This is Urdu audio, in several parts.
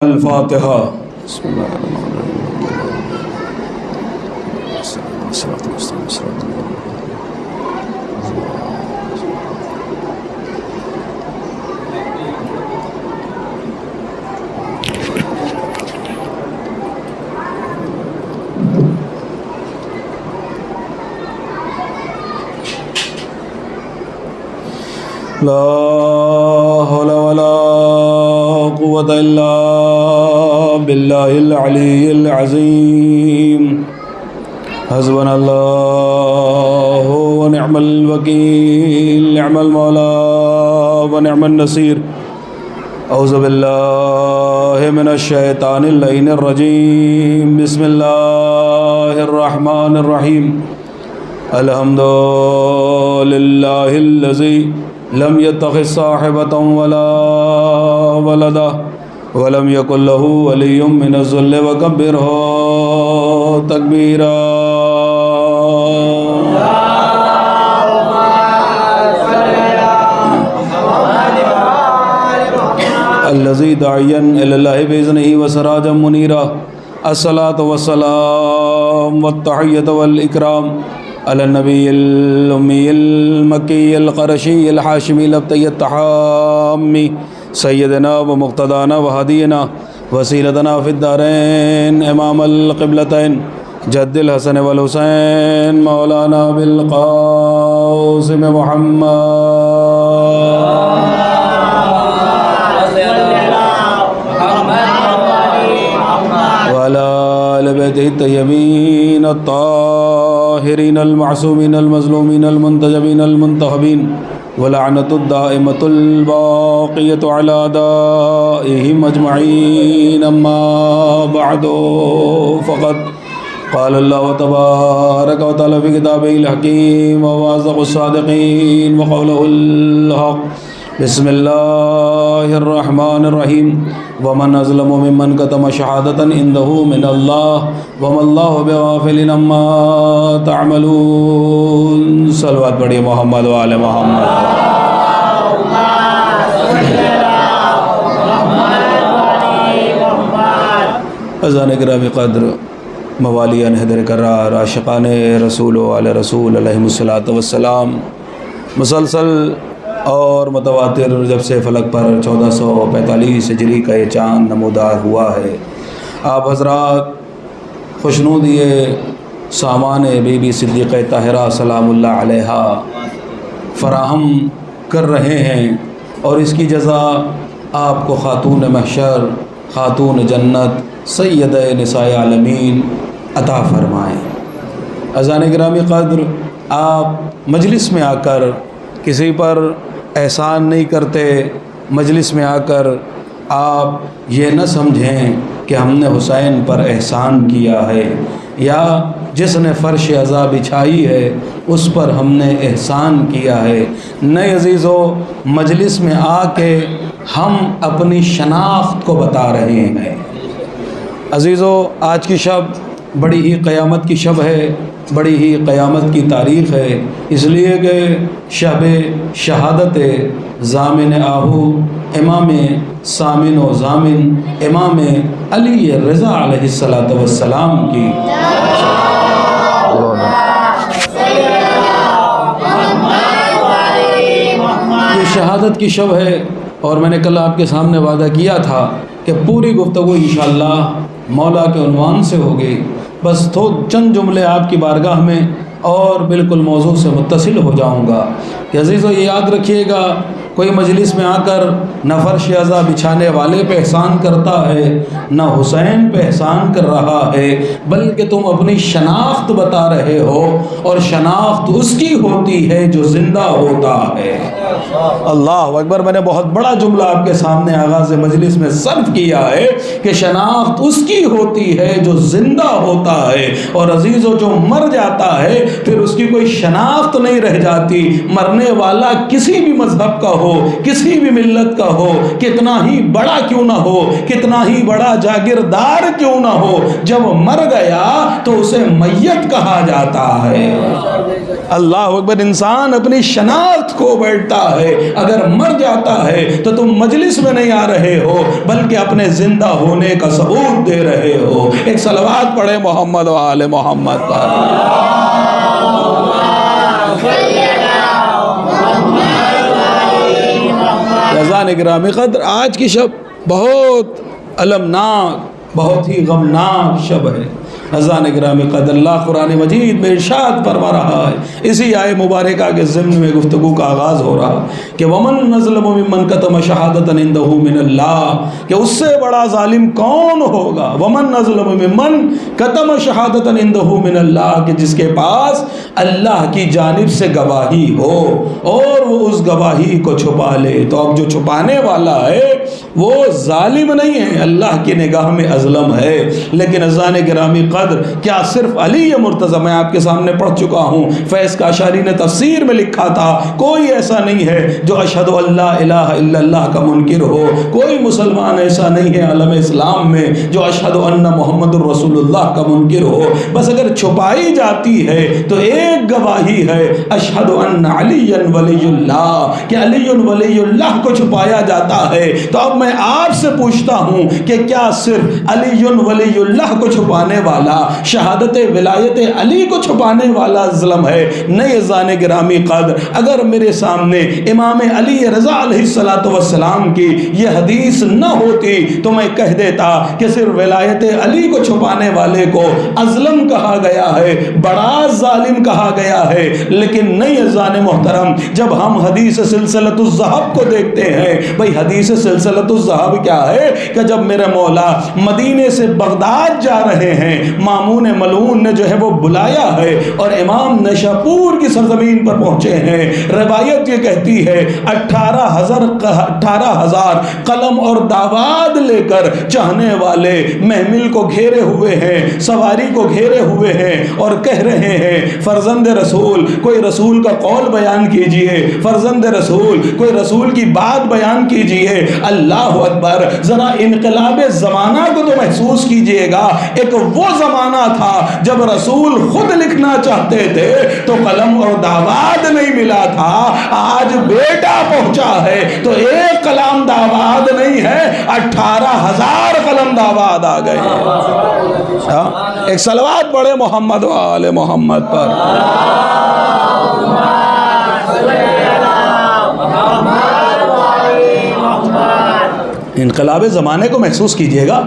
الفاتحہ۔ بسم اللہ الرحمن الرحیم الصلاۃ والسلام لا حول ولا قوة الا باللہ العلی العظیم۔ حسبنا اللہ ونعم الوکیل، نعم المولا ونعم النصیر۔ اعوذ باللہ من الشیطان اللعین الرجیم، بسم اللہ الرحمن الرحیم۔ الحمد للہ الذی لم يتخذ صاحبة ولا ولدا ولم يكن له ولي من الذل وكبره تكبيرا۔ الذي داعيا إلى الله بإذنه وسراجا منيرا۔ الصلاة والسلام والتحية والإكرام على النبي الأمي المكي القرشي الحاشمي الأبتي التحامي سيدنا ومقتدانا وهدينا وسيلتنا في الدارين إمام القبلتين جد الحسن والحسين مولانا بالقاسم محمد وعلى آل بيته الطيبين الطاهرين المعصومين المظلومين المنتجبين المنتخبين ولعنة الدائمة الباقية على أعدائهم أجمعين، أما بعد فقد قال الله تبارك وتعالى في كتابه الحكيم وأصدق الصادقين وقوله الحق۔ بسم اللہ الرحمن الرحیم۔ ومن اظلم ممن کتم شہادۃ عنده من اللہ وما اللہ بغافل عما تعملون۔ صلوات پڑھیے محمد وآل محمد۔ عزیزان گرامی قدر، موالیان حیدر کرار، عاشقان رسول و آل رسول علیہم الصلاۃ والسلام، مسلسل اور متواتر جب سے فلک پر 1445 ہجری کا یہ چاند نمودار ہوا ہے، آپ حضرات خوشنود یہ سامان بی بی صدیقہ طاہرہ سلام اللہ علیہا فراہم کر رہے ہیں، اور اس کی جزا آپ کو خاتون محشر، خاتون جنت، سیدہ نساء عالمین عطا فرمائیں۔ عزیزان گرامی قدر، آپ مجلس میں آ کر کسی پر احسان نہیں کرتے، مجلس میں آ کر آپ یہ نہ سمجھیں کہ ہم نے حسین پر احسان کیا ہے، یا جس نے فرش عزا بچھائی ہے اس پر ہم نے احسان کیا ہے۔ نئے عزیزو، مجلس میں آ کے ہم اپنی شناخت کو بتا رہے ہیں۔ عزیزو، آج کی شب بڑی ہی قیامت کی شب ہے، بڑی ہی قیامت کی تاریخ ہے، اس لیے کہ شب شہادت ضامن آہو امام سامن و ضامن امام علی رضا علیہ السلام کی یہ شہادت کی شب ہے، اور میں نے کل آپ کے سامنے وعدہ کیا تھا کہ پوری گفتگو انشاءاللہ مولا کے عنوان سے ہوگی، بس چند جملے آپ کی بارگاہ میں اور بالکل موضوع سے متصل ہو جاؤں گا کہ عزیزو یہ یاد رکھیے گا، کوئی مجلس میں آ کر نہ فرش عزا بچھانے والے پہ احسان کرتا ہے، نہ حسین پہ احسان کر رہا ہے، بلکہ تم اپنی شناخت بتا رہے ہو، اور شناخت اس کی ہوتی ہے جو زندہ ہوتا ہے۔ اللہ اکبر، میں نے بہت بڑا جملہ آپ کے سامنے آغاز مجلس میں صرف کیا ہے کہ شناخت اس کی ہوتی ہے جو زندہ ہوتا ہے، اور عزیزو جو مر جاتا ہے پھر اس کی کوئی شناخت نہیں رہ جاتی، مرنے کرنے والا کسی بھی مذہب کا ہو، کسی بھی ملت کا ہو، کتنا ہی بڑا کیوں نہ ہو، کتنا ہی بڑا جاگیردار کیوں نہ ہو، جب مر گیا تو اسے میت کہا جاتا ہے۔ اللہ اکبر۔ انسان اپنی شناخت کو بیٹھتا ہے، اگر مر جاتا ہے تو تم مجلس میں نہیں آ رہے ہو بلکہ اپنے زندہ ہونے کا ثبوت دے رہے ہو۔ ایک صلوات پڑھے محمد و آل محمد پر۔ عزیزان گرامی قدر، آج کی شب بہت المناک، بہت ہی غمناک شب ہے۔ عزیزان گرامی قدر، اللہ قرآن مجید میں ارشاد فرما رہا ہے، اسی آیے مبارکہ کے ضمن میں گفتگو کا آغاز ہو رہا کہ وَمَن نَظْلَمُ مِمَّنْ كَتَمَ شَهَادَةً عِنْدَهُ مِنَ اللَّهِ، کہ اس سے بڑا ظالم کون ہوگا؟ وَمَن نَظْلَمُ مِمَّنْ كَتَمَ شَهَادَةً عِنْدَهُ مِنَ اللَّهِ، کہ جس کے پاس اللہ کی جانب سے گواہی ہو اور وہ اس گواہی کو چھپا لے۔ تو اب جو چھپانے والا ہے وہ ظالم نہیں ہے، اللہ کی نگاہ میں اظلم ہے۔ لیکن عزیزان گرامی قدر، کیا صرف علی مرتضی؟ میں آپ کے سامنے پڑھ چکا ہوں، فیض کاشانی نے تفسیر میں لکھا تھا، کوئی ایسا نہیں ہے جو اشہد ان لا الہ الا اللہ کا منکر ہو، کوئی مسلمان ایسا نہیں ہے عالم اسلام میں جو اشہد ان محمد الرسول اللہ کا منکر ہو۔ بس اگر چھپائی جاتی ہے تو ایک گواہی ہے، اشہد ان علی ولی اللہ، کہ علی ولی اللہ کو چھپایا جاتا ہے۔ تو اب میں آپ سے پوچھتا ہوں کہ کیا صرف علی ولی اللہ کو چھپانے والا، شہادت ولایت علی کو چھپانے والا ظلم ہے؟ نہیں عزیزان گرامی قدر، اگر میرے سامنے امام علی رضا علیہ السلام کی یہ حدیث نہ ہوتی تو میں کہہ دیتا کہ صرف ولایت علی کو چھپانے والے کو اظلم کہا گیا ہے، بڑا ظالم کہا گیا ہے۔ لیکن نہیں عزیزان محترم، جب ہم حدیث سلسلۃ الذہب کو دیکھتے ہیں، بھئی حدیث سلسلۃ الذہب کیا ہے کہ جب میرے مولا مدینے سے بغداد جا رہے ہیں، مامون ملعون نے جو ہے وہ بلایا ہے اور امام نشاپور کی سرزمین پر پہنچے ہیں۔ روایت یہ کہتی ہے 18,000 قلم اور داواد لے کر چاہنے والے محمل کو گھیرے ہوئے ہیں، سواری کو گھیرے ہوئے ہیں اور کہہ رہے ہیں فرزند رسول کوئی رسول کا قول بیان کیجئے، فرزند رسول کوئی رسول کی بات بیان کیجئے۔ اللہ اکبر، ذرا انقلاب زمانہ کو تو محسوس کیجئے گا۔ ایک وہ زمانہ تھا جب رسول خود لکھنا چاہتے تھے تو قلم اور داواد نہیں ملا تھا۔ آج بیٹا پہنچا ہے تو ایک قلم داواد نہیں ہے، 18,000 قلم داواد آ گئے۔ ایک صلوات پڑھے محمد و آل محمد پر۔ انقلاب زمانے کو محسوس کیجئے گا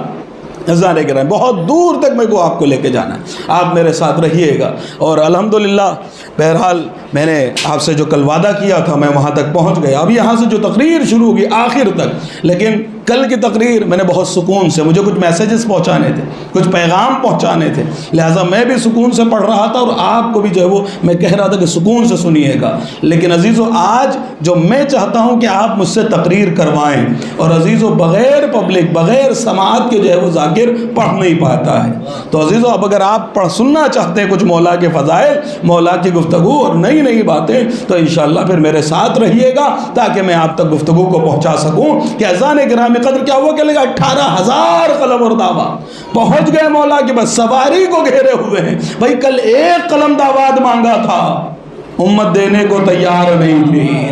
عزیزان کرام، بہت دور تک میں کو آپ کو لے کے جانا ہے، آپ میرے ساتھ رہیے گا۔ اور الحمدللہ بہرحال میں نے آپ سے جو کل وعدہ کیا تھا میں وہاں تک پہنچ گیا۔ اب یہاں سے جو تقریر شروع ہوگی آخر تک، لیکن کل کی تقریر میں نے بہت سکون سے، مجھے کچھ میسیجز پہنچانے تھے، کچھ پیغام پہنچانے تھے، لہٰذا میں بھی سکون سے پڑھ رہا تھا اور آپ کو بھی جو ہے وہ میں کہہ رہا تھا کہ سکون سے سنیے گا۔ لیکن عزیزو، آج جو میں چاہتا ہوں کہ آپ مجھ سے تقریر کروائیں، اور عزیزو بغیر پبلک، بغیر سماعت کے جو ہے وہ ذاکر پڑھ نہیں پاتا ہے۔ تو عزیزو، اب اگر آپ سننا چاہتے ہیں کچھ مولا کے فضائل، مولا کی گفتگو اور نئی نئی باتیں، تو انشاءاللہ پھر میرے ساتھ رہیے گا تاکہ میں آپ تک گفتگو کو پہنچا سکوں کہ اذان گرامی قدر کیا ہوا کہ 18,000 قلم اور دعوات پہنچ گئے مولا کے بس سواری کو گھیرے ہوئے ہیں۔ بھائی کل ایک قلم دعوات مانگا تھا، امت دینے کو تیار نہیں تھی۔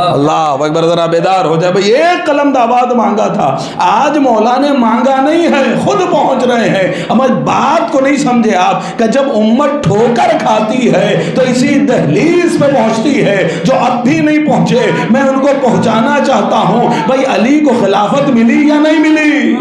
اللہ اکبر، ذرا بیدار ہو جائے۔ بھئی ایک قلم دعوات مانگا تھا، آج مولا نے مانگا نہیں ہے، خود پہنچ رہے ہیں۔ ہمیں بات کو نہیں سمجھے آپ کہ جب امت ٹھوکر کھاتی ہے تو اسی دہلیز پہ پہنچتی ہے، جو اب بھی نہیں پہنچے میں ان کو پہنچانا چاہتا ہوں۔ بھئی علی کو خلافت ملی یا نہیں ملی؟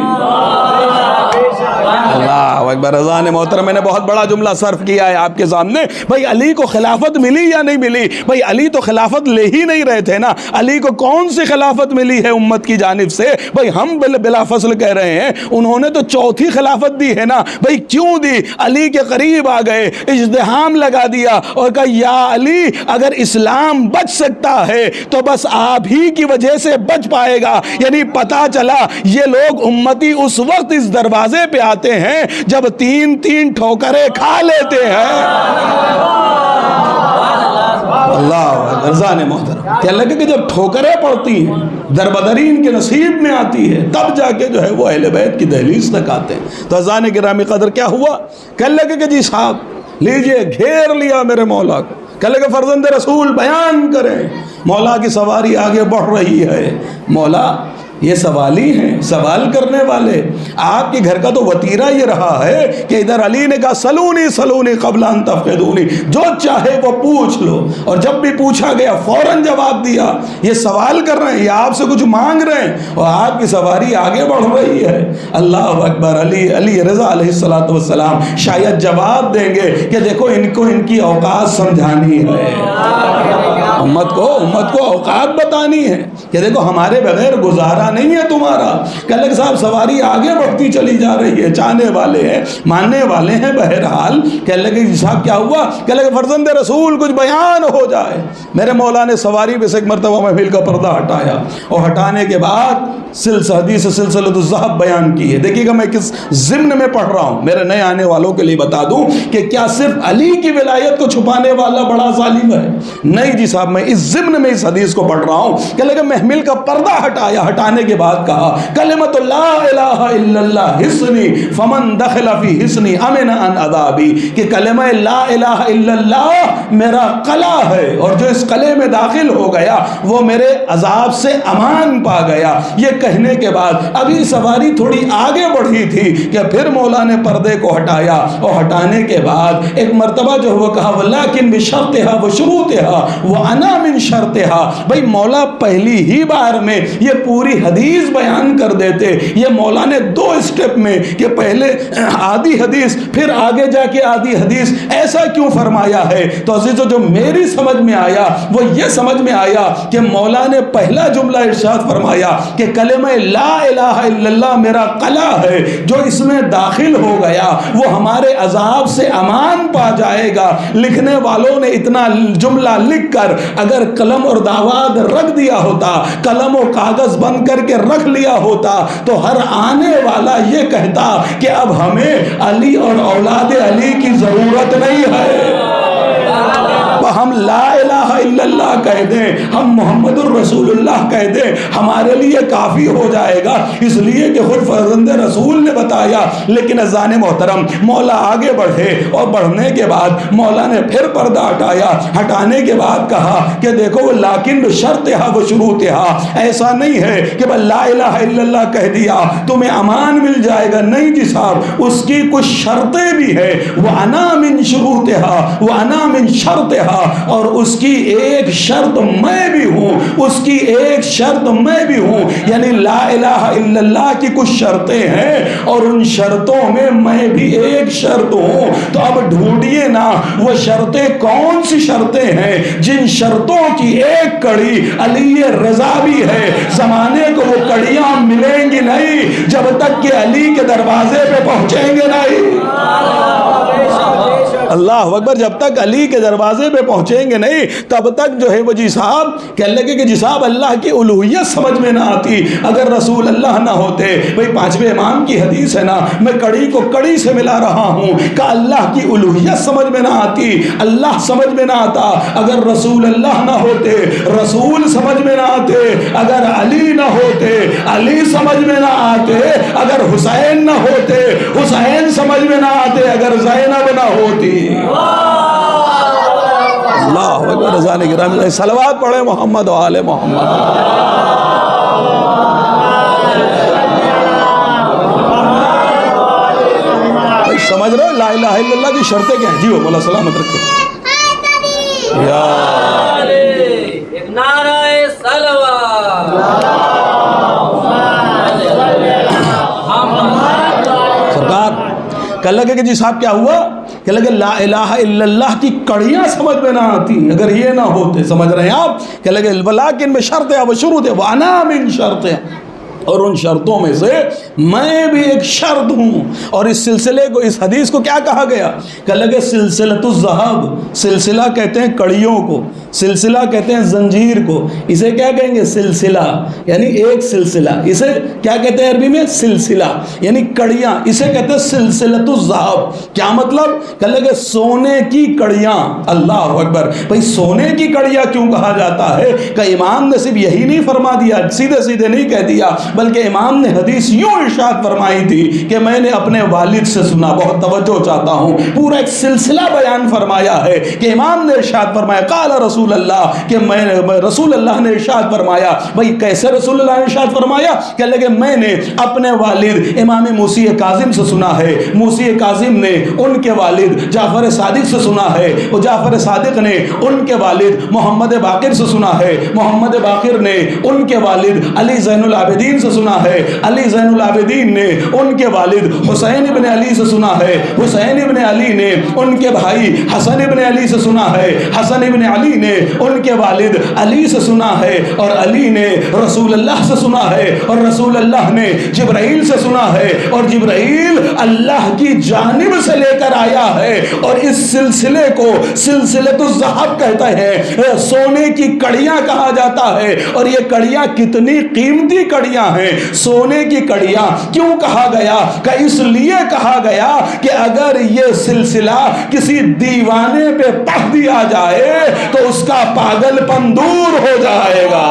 اللہ اکبر، اذان محترم، میں نے بہت بڑا جملہ صرف کیا ہے آپ کے سامنے۔ بھئی علی کو خلافت ملی یا نہیں ملی؟ بھئی علی تو خلافت لے ہی نہیں رہے تھے نا، علی کو کون سی خلافت ملی ہے امت کی جانب سے؟ بھئی ہم بلا فصل کہہ رہے ہیں انہوں نے تو چوتھی خلافت دی ہے نا۔ بھئی کیوں دی؟ علی کے قریب آ گئے، اجتحام لگا دیا اور کہا یا علی اگر اسلام بچ سکتا ہے تو بس آپ ہی کی وجہ سے بچ پائے گا۔ یعنی پتا چلا یہ لوگ امتی اس وقت اس دروازے پہ آتے ہیں جب 3 ٹھوکریں کھا لیتے ہیں۔ اللہ رضان محترم کہنے لگے کہ جب ٹھوکریں پڑتی ہیں دربدرین کے نصیب میں آتی ہے تب جا کے جو ہے وہ اہل بیت کی دہلیز تک آتے ہیں. تو اذان گرامی قدر کیا ہوا؟ کہنے لگے کہ جی صاحب لیجئے گھیر لیا میرے مولا کو. کہنے لگے فرزند رسول بیان کریں. مولا کی سواری آگے بڑھ رہی ہے. مولا یہ سوالی ہیں، سوال کرنے والے. آپ کے گھر کا تو وتیرہ یہ رہا ہے کہ ادھر علی نے کہا سلونی سلونی قبل ان تفقدونی، جو چاہے وہ پوچھ لو، اور جب بھی پوچھا گیا فوراً جواب دیا. یہ سوال کر رہے ہیں، یہ آپ سے کچھ مانگ رہے ہیں اور آپ کی سواری آگے بڑھ رہی ہے. اللہ اکبر. علی رضا علیہ السلام شاید جواب دیں گے کہ دیکھو ان کو ان کی اوقات سمجھانی ہے، امت کو اوقات بتانی ہے کہ دیکھو ہمارے بغیر گزارا نہیں ہے تمہارا. کہ لگ صاحب سواری آگے بڑھتی چلی جا رہی ہے، چاہنے والے ہیں، ماننے والے ہیں. بہرحال کہنے لگے صاحب کیا ہوا؟ کہنے لگے فرزند رسول کچھ بیان ہو جائے. میرے مولا نے سواری پہ سے ایک مرتبہ محفل کا پردہ ہٹایا اور ہٹانے کے بعد حدیث سلسلۃ الذہب بیان کی ہے. دیکھیے گا میں کس ضمن میں پڑھ رہا ہوں، میرے نئے آنے والوں کے لیے بتا دوں کہ کیا صرف علی کی ولایت کو چھپانے والا بڑا ظالم ہے؟ نہیں جی صاحب، میں اس ضمن میں اس حدیث کو پڑھ رہا ہوں. کہ لگے محمل کا پردہ ہٹایا، ہٹانے کے بعد کہا کلمۃ لا الہ الا اللہ حصنی فمن دخل فی حصنی امن عن عذابی، کہ کلمہ لا الہ الا اللہ میرا قلعہ ہے اور جو اس قلعے میں داخل ہو گیا وہ میرے عذاب سے امان پا گیا. یہ کہنے کے بعد ابھی سواری تھوڑی آگے بڑھی تھی کہ پھر مولا نے پردے کو ہٹایا اور ہٹانے کے بعد ایک مرتبہ جو وہ کہا ولیکن بشرطہا وشروطہا وانا من شرطہا. بھئی مولا پہلی ہی بار میں یہ پوری حدیث بیان کر دیتے، یہ مولا نے 2 اسٹیپ میں کہ پہلے آدھی حدیث پھر آگے جا کے آدھی حدیث ایسا کیوں فرمایا ہے؟ تو عزیزو جو میری سمجھ میں آیا وہ یہ سمجھ میں آیا کہ مولا نے پہلا جملہ ارشاد فرمایا کہ کلمہ لا الہ الا اللہ میرا قلعہ ہے، جو اس میں داخل ہو گیا وہ ہمارے عذاب سے امان پا جائے گا. لکھنے والوں نے اتنا جملہ لکھ کر اگر قلم اور داواد رکھ دیا ہوتا، قلم و کاغذ بند کر کے رکھ لیا ہوتا تو ہر آنے والا یہ کہتا کہ اب ہمیں علی اور اولاد علی کی ضرورت نہیں ہے. ہم لا الہ الا اللہ کہہ دیں، ہم محمد الرسول اللہ کہہ دیں، ہمارے لیے کافی ہو جائے گا. اس لیے کہ خود فرزند رسول نے بتایا. لیکن اذان محترم مولا آگے بڑھے اور بڑھنے کے بعد مولا نے پھر پردہ ہٹایا. ہٹانے کے بعد کہا کہ دیکھو لیکن بشرطہا وشروطہا، ایسا نہیں ہے کہ بس لا الہ الا اللہ کہہ دیا تمہیں امان مل جائے گا. نہیں جی صاحب، اس کی کچھ شرطیں بھی ہیں. وانا من شروطہا وانا من شرطہا، اور اس کی ایک شرط میں بھی ہوں، اس کی ایک شرط میں بھی ہوں. یعنی لا الہ الا اللہ کی کچھ شرطیں ہیں اور ان شرطوں میں بھی ایک شرط ہوں. تو اب ڈھونڈیے نا وہ شرطیں کون سی شرطیں ہیں جن شرطوں کی ایک کڑی علی رضا بھی ہے. زمانے کو وہ کڑیاں ملیں گی نہیں جب تک کہ علی کے دروازے پہ پہنچیں گے نہیں. اللہ اکبر. جب تک علی کے دروازے پہ پہنچیں گے نہیں تب تک جو ہے وہ جی صاحب کہنے لگے کہ جی صاحب اللہ کی الوہیت سمجھ میں نہ آتی اگر رسول اللہ نہ ہوتے. بھئی 5ویں امام کی حدیث ہے نا، میں کڑی کو کڑی سے ملا رہا ہوں کہ اللہ کی الوہیت سمجھ میں نہ آتی، اللہ سمجھ میں نہ آتا اگر رسول اللہ نہ ہوتے، رسول سمجھ میں نہ آتے اگر علی نہ ہوتے، علی سمجھ میں نہ آتے اگر حسین نہ ہوتے، حسین سمجھ میں نہ آتے اگر زینب نہ ہوتی. اللہ اکبر. رضان گرامی صلوات پڑھیں محمد و آل محمد. سمجھ رہے لا الہ الا اللہ کی شرطیں کیا ہیں؟ جی وہ مولا سلامت رکھے. یا ایک نعرہ صلوات. سرکار کہنے لگے کہ جی صاحب کیا ہوا؟ کہنے لگے لا الہ الا اللہ کی کڑیاں سمجھ میں نہ آتی اگر یہ نہ ہوتے. سمجھ رہے ہیں آپ؟ کہنے لگے ولیکن بشرطہا وشروطہا وانا من شرطہا. اور ان شرطوں میں سے میں بھی ایک شرط ہوں. اور اس سلسلے کو، اس حدیث کو کیا کہا گیا؟ کہ لگے سلسلۃ الذہب. سلسلہ کہتے ہیں کڑیوں کو، سلسلہ کہتے ہیں زنجیر کو. اسے کیا کہیں گے؟ سلسلہ، یعنی ایک سلسلہ. اسے کیا کہتے ہیں عربی میں؟ سلسلہ، یعنی کڑیاں. اسے کہتے ہیں سلسلۃ الذہب. کیا مطلب؟ کہ لگے سونے کی کڑیاں. اللہ اکبر. بھئی سونے کی کڑیاں کیوں کہا جاتا ہے؟ کہ امام نے صرف یہی نہیں فرما دیا، سیدھے سیدھے نہیں کہہ دیا، بلکہ امام نے حدیث یوں ارشاد فرمائی تھی کہ میں نے اپنے والد سے سنا. بہت توجہ چاہتا ہوں، پورا ایک سلسلہ بیان فرمایا ہے کہ امام نے ارشاد فرمایا قال رسول اللہ، کہ میں رسول اللہ نے ارشاد فرمایا. بھئی کیسے رسول اللہ نے ارشاد فرمایا؟ کہ لگے میں نے اپنے والد امام موسی کاظم سے سنا ہے، موسی کاظم نے ان کے والد جعفر صادق سے سنا ہے، اور جعفر صادق نے ان کے والد محمد باقر سے سنا ہے، محمد باقر نے ان کے والد علی زین العابدین سے سنا ہے، علی زین العابدین نے ان کے والد حسین ابن علی سے سنا ہے، حسین ابن علی نے ان کے بھائی حسن ابن علی سے سنا ہے، حسن ابن علی نے ان کے والد علی سے سنا ہے، اور علی نے رسول اللہ سے سنا ہے، اور رسول اللہ نے جبرائیل سے سنا ہے، اور جبرائیل اللہ کی جانب سے لے کر آیا ہے. اور اس سلسلے کو سلسلۃ الذہب کہتے ہیں، سونے کی کڑیاں کہا جاتا ہے. اور یہ کڑیاں کتنی قیمتی کڑیاں ہیں. سونے کی کڑیاں کیوں کہا گیا؟ کہ اس لیے کہا گیا کہ اگر یہ سلسلہ کسی دیوانے پہ پڑھ دیا جائے تو اس کا پاگل پن دور ہو جائے گا.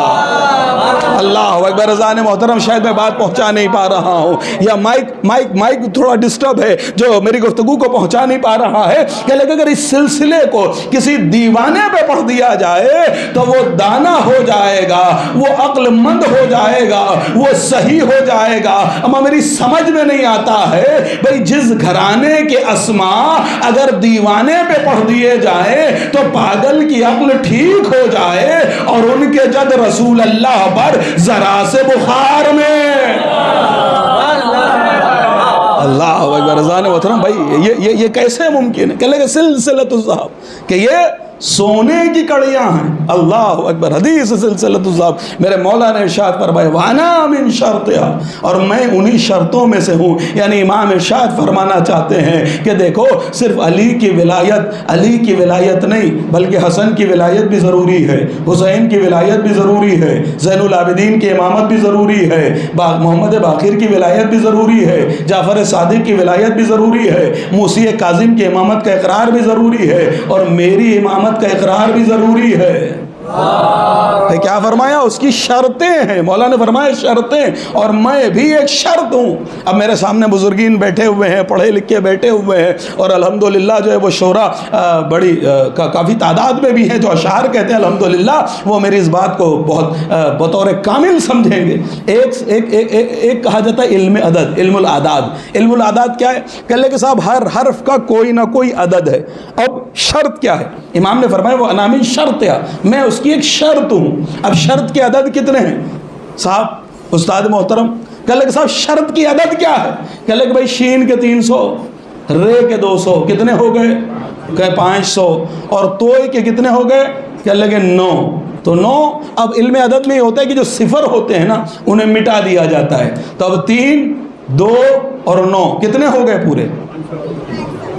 اللہ اکبر. رضان محترم شاید میں بات پہنچا نہیں پا رہا ہوں، یا مائک تھوڑا ڈسٹرب ہے جو میری گفتگو کو پہنچا نہیں پا رہا ہے. کہ اگر اس سلسلے کو کسی دیوانے پہ پڑھ دیا جائے تو وہ دانا ہو جائے گا، وہ عقل مند ہو جائے گا، وہ صحیح ہو جائے گا. اما میری سمجھ میں نہیں آتا ہے بھئی جس گھرانے کے اسماء اگر دیوانے پہ پڑھ دیے جائیں تو پاگل کی عقل ٹھیک ہو جائے، اور ان کے جد رسول اللہ پر ذرا سے بخار میں. اللہ اکبر. رضان محترم بھائی یہ کیسے ممکن ہے؟ کہ لگے سلسلۃ الذہب، کہ یہ سونے کی کڑیاں ہیں. اللہ اکبر. حدیث سلسلۃ الذہب. میرے مولا نے ارشاد فرمایا وانا من شرطها، اور میں انہی شرطوں میں سے ہوں. یعنی امام ارشاد فرمانا چاہتے ہیں کہ دیکھو صرف علی کی ولایت نہیں، بلکہ حسن کی ولایت بھی ضروری ہے، حسین کی ولایت بھی ضروری ہے، زین العابدین کی امامت بھی ضروری ہے، محمد باقر کی ولایت بھی ضروری ہے، جعفر صادق کی ولایت بھی ضروری ہے، موسی کاظم کی امامت کا اقرار بھی ضروری ہے، اور میری امامت کا اقرار بھی ضروری ہے. کیا فرمایا؟ اس کی شرطیں ہیں. مولا نے فرمایا شرطیں، اور میں بھی ایک شرط ہوں. اب میرے سامنے بزرگین بیٹھے ہوئے ہیں، پڑھے لکھے بیٹھے ہوئے ہیں، اور الحمدللہ جو ہے وہ شورا بڑی کافی تعداد میں بھی ہیں جو اشعار کہتے ہیں. الحمدللہ وہ میری اس بات کو بہت بطور کامل سمجھیں گے. ایک کہا جاتا ہے علم عدد، علم العداد. علم العداد کیا ہے؟ کہ لے کہ صاحب ہر حرف کا کوئی نہ کوئی عدد ہے. اب شرط کیا ہے؟ امام نے فرمایا وہ انا من شرط ہے، میں اس کی ایک شرط ہوں. اب شرط کے عدد کتنے ہیں صاحب؟ استاد محترم کہہ لے کہ صاحب شرط کی عدد کیا ہے؟ کہہ لے کہ بھائی شین کے 300، رے کے 200، کتنے ہو گئے؟ کہ 500. اور توئے کے کتنے ہو گئے؟ کہہ لے کہ 9. تو 9. اب علم عدد میں یہ ہوتا ہے کہ جو صفر ہوتے ہیں نا انہیں مٹا دیا جاتا ہے. تو اب 3، 2 اور 9 کتنے ہو گئے پورے؟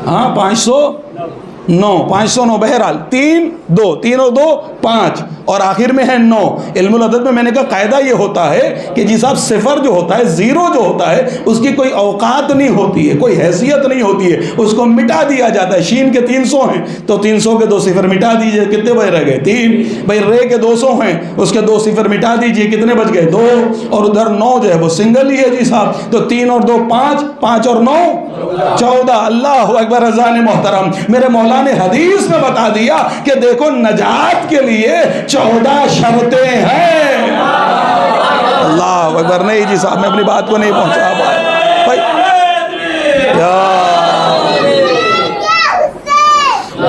ہاں 509. 509. بہرحال 3، 2، 3 اور 2 5، اور آخر میں ہے 9. علم العدد میں نے کہا قاعدہ یہ ہوتا ہے کہ جی صاحب صفر جو ہوتا ہے، زیرو جو ہوتا ہے، اس کی کوئی اوقات نہیں ہوتی ہے، کوئی حیثیت نہیں ہوتی ہے، اس کو مٹا دیا جاتا ہے. شین کے 300 ہیں تو 300 کے 2 صفر مٹا دیجئے، کتنے بھائی رہ گئے؟ 3. بھائی رے کے 200 ہیں، اس کے 2 صفر مٹا دیجئے، کتنے بچ گئے؟ 2. اور ادھر 9 جو ہے وہ سنگل ہی ہے جی صاحب، تو 3 اور 2 5، 5 اور 9 14. اللہ اکبر. رضان محترم میرے مولا نے حدیث میں بتا دیا کہ دیکھو نجات کے لیے 14 شرطیں ہیں. اللہ اکبر. نہیں جی صاحب میں اپنی بات کو نہیں پہنچا پایا.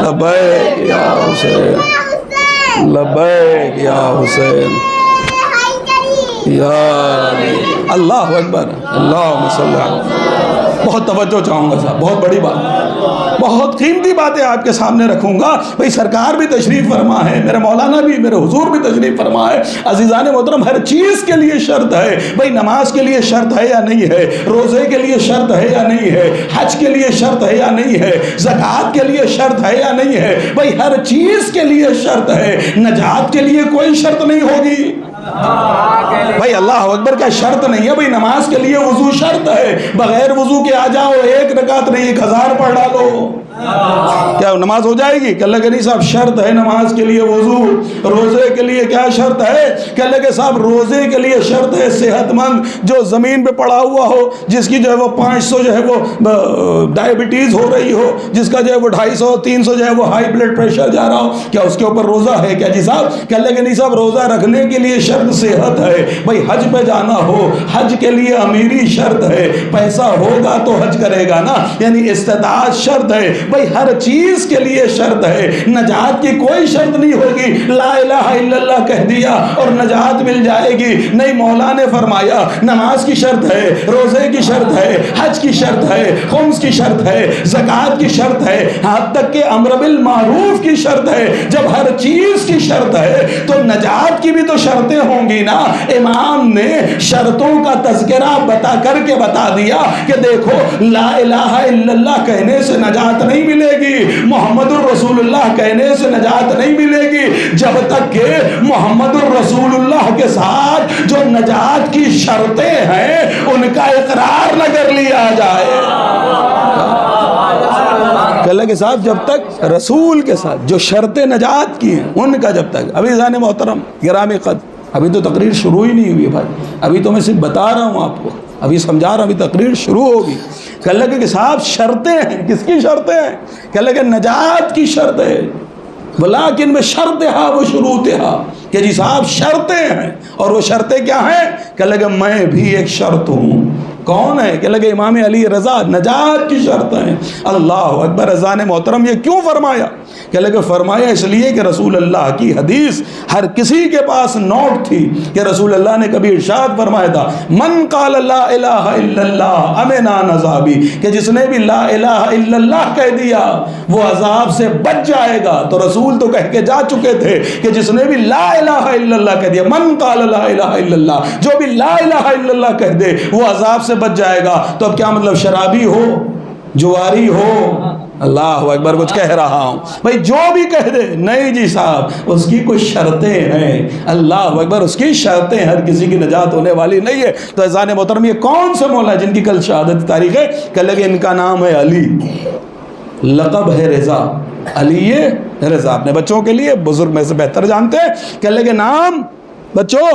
لبیک یا حسین، لبیک یا حسین یا علی. اللہ اکبر. اللہم صلی اللہ. بہت توجہ چاہوں گا صاحب، بہت بڑی بات، بہت قیمتی باتیں آپ کے سامنے رکھوں گا۔ بھئی سرکار بھی تشریف فرما ہے، میرے مولانا بھی، میرے حضور بھی تشریف فرما ہے۔ عزیزان محترم، ہر چیز کے لیے شرط ہے۔ بھئی نماز کے لیے شرط ہے یا نہیں ہے، روزے کے لیے شرط ہے یا نہیں ہے، حج کے لیے شرط ہے یا نہیں ہے، زکوٰۃ کے لیے شرط ہے یا نہیں ہے، بھئی ہر چیز کے لیے شرط ہے۔ نجات کے لیے کوئی شرط نہیں ہوگی؟ بھائی اللہ اکبر، کیا شرط نہیں ہے؟ بھئی نماز کے لیے وضو شرط ہے، بغیر وضو کے آ جاؤ، ایک رکعت نہیں 1000 پڑھ ڈالو، کیا نماز ہو جائے گی؟ کہ اللہ کے نہیں صاحب شرط ہے نماز کے لیے وضو۔ روزے کے لیے کیا شرط ہے؟ کہ اللہ کے صاحب روزے کے لیے شرط ہے صحت مند جو زمین پہ پڑا ہوا ہو، جس کی جو ہے وہ 500 جو ہے وہ ڈائبٹیز ہو رہی ہو، جس کا جو ہے وہ 250 300 جو ہے وہ ہائی بلڈ پریشر جا رہا ہو، کیا اس کے اوپر روزہ ہے کیا جی صاحب؟ کہ اللہ کے نہیں صاحب روزہ رکھنے کے لیے شرط صحت ہے۔ بھائی حج پہ جانا ہو، حج کے لیے امیری شرط ہے، پیسہ ہوگا تو حج کرے گا نا، یعنی استطاعت شرط ہے۔ بھئی ہر چیز کے لیے شرط ہے، نجات کی کوئی شرط نہیں ہوگی لا الہ الا اللہ کہہ دیا اور نجات مل جائے گی، نہیں۔ مولا نے فرمایا نماز کی شرط ہے، روزے کی شرط ہے، حج کی شرط ہے، خمس کی شرط ہے، زکوٰۃ کی شرط ہے، حد تک کہ امر بالمعروف کی شرط ہے۔ جب ہر چیز کی شرط ہے تو نجات کی بھی تو شرطیں ہوں گی نا۔ امام نے شرطوں کا تذکرہ بتا کر کے بتا دیا کہ دیکھو لا الہ الا اللہ کہنے سے نجات نہیں ملے گی، محمد الرسول اللہ کہنے سے نجات نہیں ملے گی، جب تک کہ محمد الرسول اللہ کے ساتھ جو نجات کی شرطیں ہیں ان کا اقرار نہ کر لیا جائے۔ کہ اللہ کے ساتھ جب تک رسول کے ساتھ جو شرطیں نجات کی ہیں ان کا جب تک۔ ابھی ذہن محترم گرامی قدر، ابھی تو تقریر شروع ہی نہیں ہوئی بھائی، ابھی تو میں صرف بتا رہا ہوں آپ کو، ابھی سمجھا رہا ہوں، ابھی تقریر شروع ہوگی۔ کہ اللہ کے ساتھ شرطیں ہیں، کس کی شرطیں ہیں؟ کہ اللہ کے نجات کی شرط ہے، ولیکن میں شرطہا و شروطہا، کہ جی صاحب شرطیں ہیں، اور وہ شرطیں کیا ہیں؟ کہ اللہ کہ میں بھی ایک شرط ہوں۔ کون ہے؟ کہ لگے امام علی رضا، نجات کی شرط ہیں۔ اللہ اکبر، اذان محترم یہ کیوں فرمایا؟ کہ لگے فرمایا اس لیے کہ رسول اللہ کی حدیث ہر کسی کے پاس نوٹ تھی، کہ رسول اللہ نے کبھی ارشاد فرمایا تھا من قال لا الہ الا اللہ امنا عذابی، کہ جس نے بھی لا الہ الا اللہ کہہ دیا وہ عذاب سے بچ جائے گا۔ تو رسول تو کہہ کے جا چکے تھے کہ جس نے بھی لا الہ الا اللہ کہہ دیا، من قال لا الہ الا اللہ، جو بھی لا الہ الا اللہ کہہ دے وہ عذاب سے بچ جائے گا۔ تو اب کیا مطلب شرابی ہو، جواری ہو، اللہ اکبر کچھ کہہ رہا ہوں بھائی، جو بھی کہہ دے، نہیں جی صاحب اس کی کچھ شرطیں ہیں، اللہ اکبر اس کی شرطیں، ہر کسی کی نجات ہونے والی نہیں ہے۔ تو اذان محترم یہ کون سے مولا جن کی کل شہادت تاریخ ہے؟ کہ لگے ان کا نام ہے علی، لقب ہے رضا، علی رضا۔ اپنے بچوں کے لیے بزرگ میں سے بہتر جانتے ہیں کہ لگے نام بچوں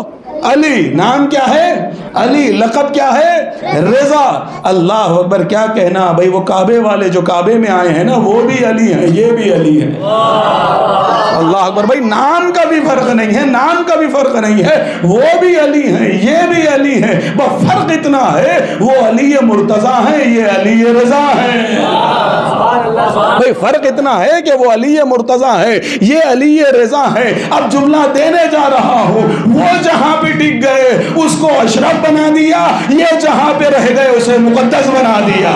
علی، نام کیا ہے؟ علی، لقب کیا ہے؟ رضا۔ اللہ اکبر، کیا کہنا بھائی، وہ کعبے والے جو کعبے میں آئے ہیں نا وہ بھی علی ہیں، یہ بھی علی ہیں۔ اللہ اکبر، بھائی نام کا بھی فرق نہیں ہے، نام کا بھی فرق نہیں ہے، وہ بھی علی ہیں یہ بھی علی ہیں، بس فرق اتنا ہے وہ علی مرتضیٰ ہیں، یہ علی رضا ہیں۔ بھائی فرق اتنا ہے کہ وہ علی مرتضیٰ ہے، یہ علی رضا ہے۔ اب جملہ دینے جا رہا ہوں، وہ جہاں پہ ٹک گئے اس کو اشرف بنا دیا، یہ جہاں پہ رہ گئے اسے مقدس بنا دیا۔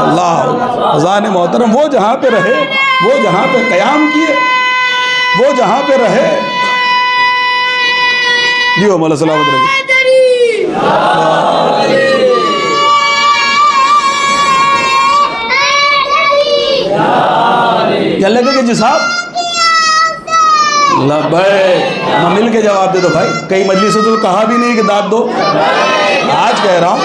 اللہ اذان محترم، وہ جہاں پہ رہے، وہ جہاں پہ قیام کیے، وہ جہاں پہ رہے، جیو مولا سلامت رہے۔ کیا لگے کہ جی صاحب لبیک، مل کے جواب دے دو بھائی، کئی مجلسوں تو کہا بھی نہیں کہ داد دو، آج کہہ رہا ہوں۔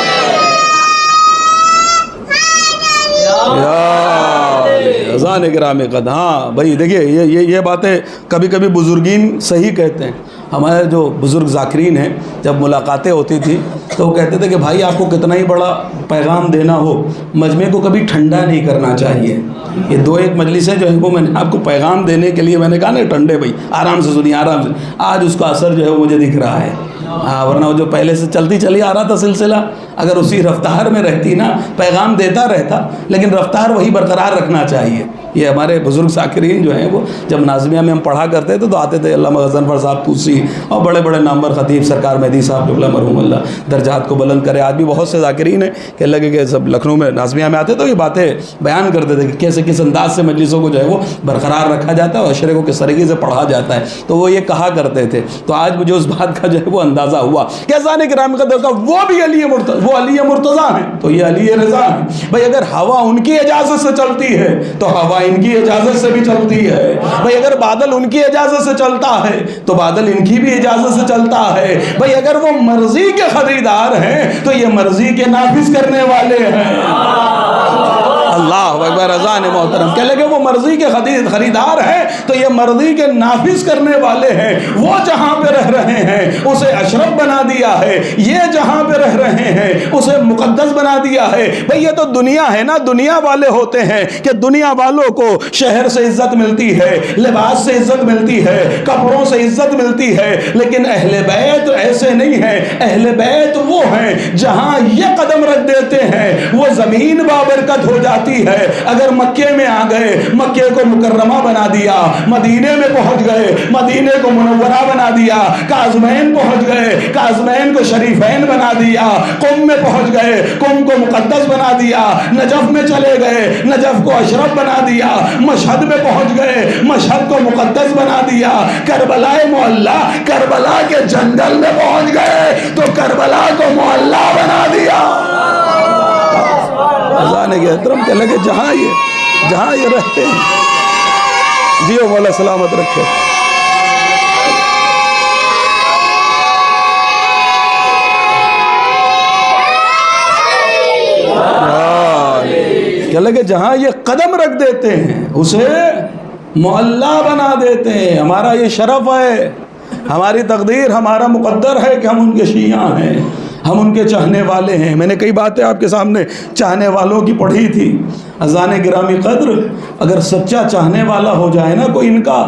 اذان گرامی قد، ہاں بھائی دیکھیے یہ باتیں کبھی کبھی بزرگین صحیح کہتے ہیں۔ ہمارے جو بزرگ ذاکرین ہیں جب ملاقاتیں ہوتی تھی تو وہ کہتے تھے کہ بھائی آپ کو کتنا ہی بڑا پیغام دینا ہو مجمع کو کبھی ٹھنڈا نہیں کرنا چاہیے۔ یہ دو ایک مجلسیں جو ہیں وہ میں نے آپ کو پیغام دینے کے لیے میں نے کہا نا ٹھنڈے بھائی آرام سے سنیے، آرام سے۔ آج اس کا اثر جو ہے وہ مجھے دکھ رہا ہے، ورنہ وہ جو پہلے سے چلتی چلی آ رہا تھا سلسلہ، اگر اسی رفتار میں رہتی نا، پیغام دیتا رہتا، لیکن رفتار وہی برقرار رکھنا چاہیے۔ یہ ہمارے بزرگ ذاکرین جو ہیں وہ جب نازمیہ میں ہم پڑھا کرتے تھے تو آتے تھے علامہ غضنفر صاحب طوسی اور بڑے بڑے نامور خطیب سرکار مہدی صاحب قبلہ مرحوم اللہ درجات کو بلند کرے۔ آج بھی بہت سے ذاکرین ہیں کہ اللہ کے سب لکھنؤ میں نازمیہ میں آتے تو یہ باتیں بیان کرتے تھے کہ کیسے کس انداز سے مجلسوں کو جو ہے وہ برقرار رکھا جاتا ہے اور عشرے کو کس طریقے سے پڑھا جاتا ہے، تو وہ یہ کہا کرتے تھے۔ تو آج مجھے اس بات کا جو ہے وہ اندازہ ہوا کہ ذان کرام قدر کا وہ بھی علی مرتضیٰ ہیں تو یہ علی رضا ہیں۔ بھائی اگر ہوا ان کی اجازت سے چلتی ہے تو ہوا ان کی اجازت سے بھی چلتی ہے۔ بھائی اگر بادل ان کی اجازت سے چلتا ہے تو بادل ان کی بھی اجازت سے چلتا ہے۔ بھائی اگر وہ مرضی کے خریدار ہیں تو یہ مرضی کے نافذ کرنے والے ہیں۔ اللہ اکبر، اذان محترم کہہ لگے وہ مرضی کے خریدار ہیں تو یہ مرضی کے نافذ کرنے والے ہیں۔ وہ جہاں پہ رہ رہے ہیں اسے اشرف بنا دیا ہے، یہ جہاں پہ رہ رہے ہیں اسے مقدس بنا دیا ہے۔ بھئی یہ تو دنیا ہے نا، دنیا والے ہوتے ہیں کہ دنیا والوں کو شہر سے عزت ملتی ہے، لباس سے عزت ملتی ہے، کپڑوں سے عزت ملتی ہے، لیکن اہل بیت ایسے نہیں ہیں۔ اہل بیت وہ ہیں جہاں یہ قدم رکھ دیتے ہیں وہ زمین بابرکت ہو جاتی ہے۔ اگر مکے میں آ گئے مکے کو مکرمہ بنا دیا، مدینے میں پہنچ گئے مدینے کو منورہ بنا دیا، کاظمین پہنچ گئے کاظمین کو شریفین بنا دیا، قم میں پہنچ گئے قم کو مقدس بنا دیا، نجف میں چلے گئے نجف کو اشرف بنا دیا، مشہد میں پہنچ گئے مشہد کو مقدس بنا دیا، کربلا معلی کربلا کے جنگل میں پہنچ گئے تو کربلا کو معلی بنا دیا۔ اذان کے احترام کہ لگے جہاں یہ رہتے ہیں جیو مولا سلامت رکھے۔ کہ لگے جہاں یہ قدم رکھ دیتے ہیں اسے معلی بنا دیتے ہیں۔ ہمارا یہ شرف ہے، ہماری تقدیر، ہمارا مقدر ہے کہ ہم ان کے شیعہ ہیں، ہم ان کے چاہنے والے ہیں۔ میں نے کئی باتیں آپ کے سامنے چاہنے والوں کی پڑھی تھی۔ اذان گرامی قدر اگر سچا چاہنے والا ہو جائے نا کوئی ان کا،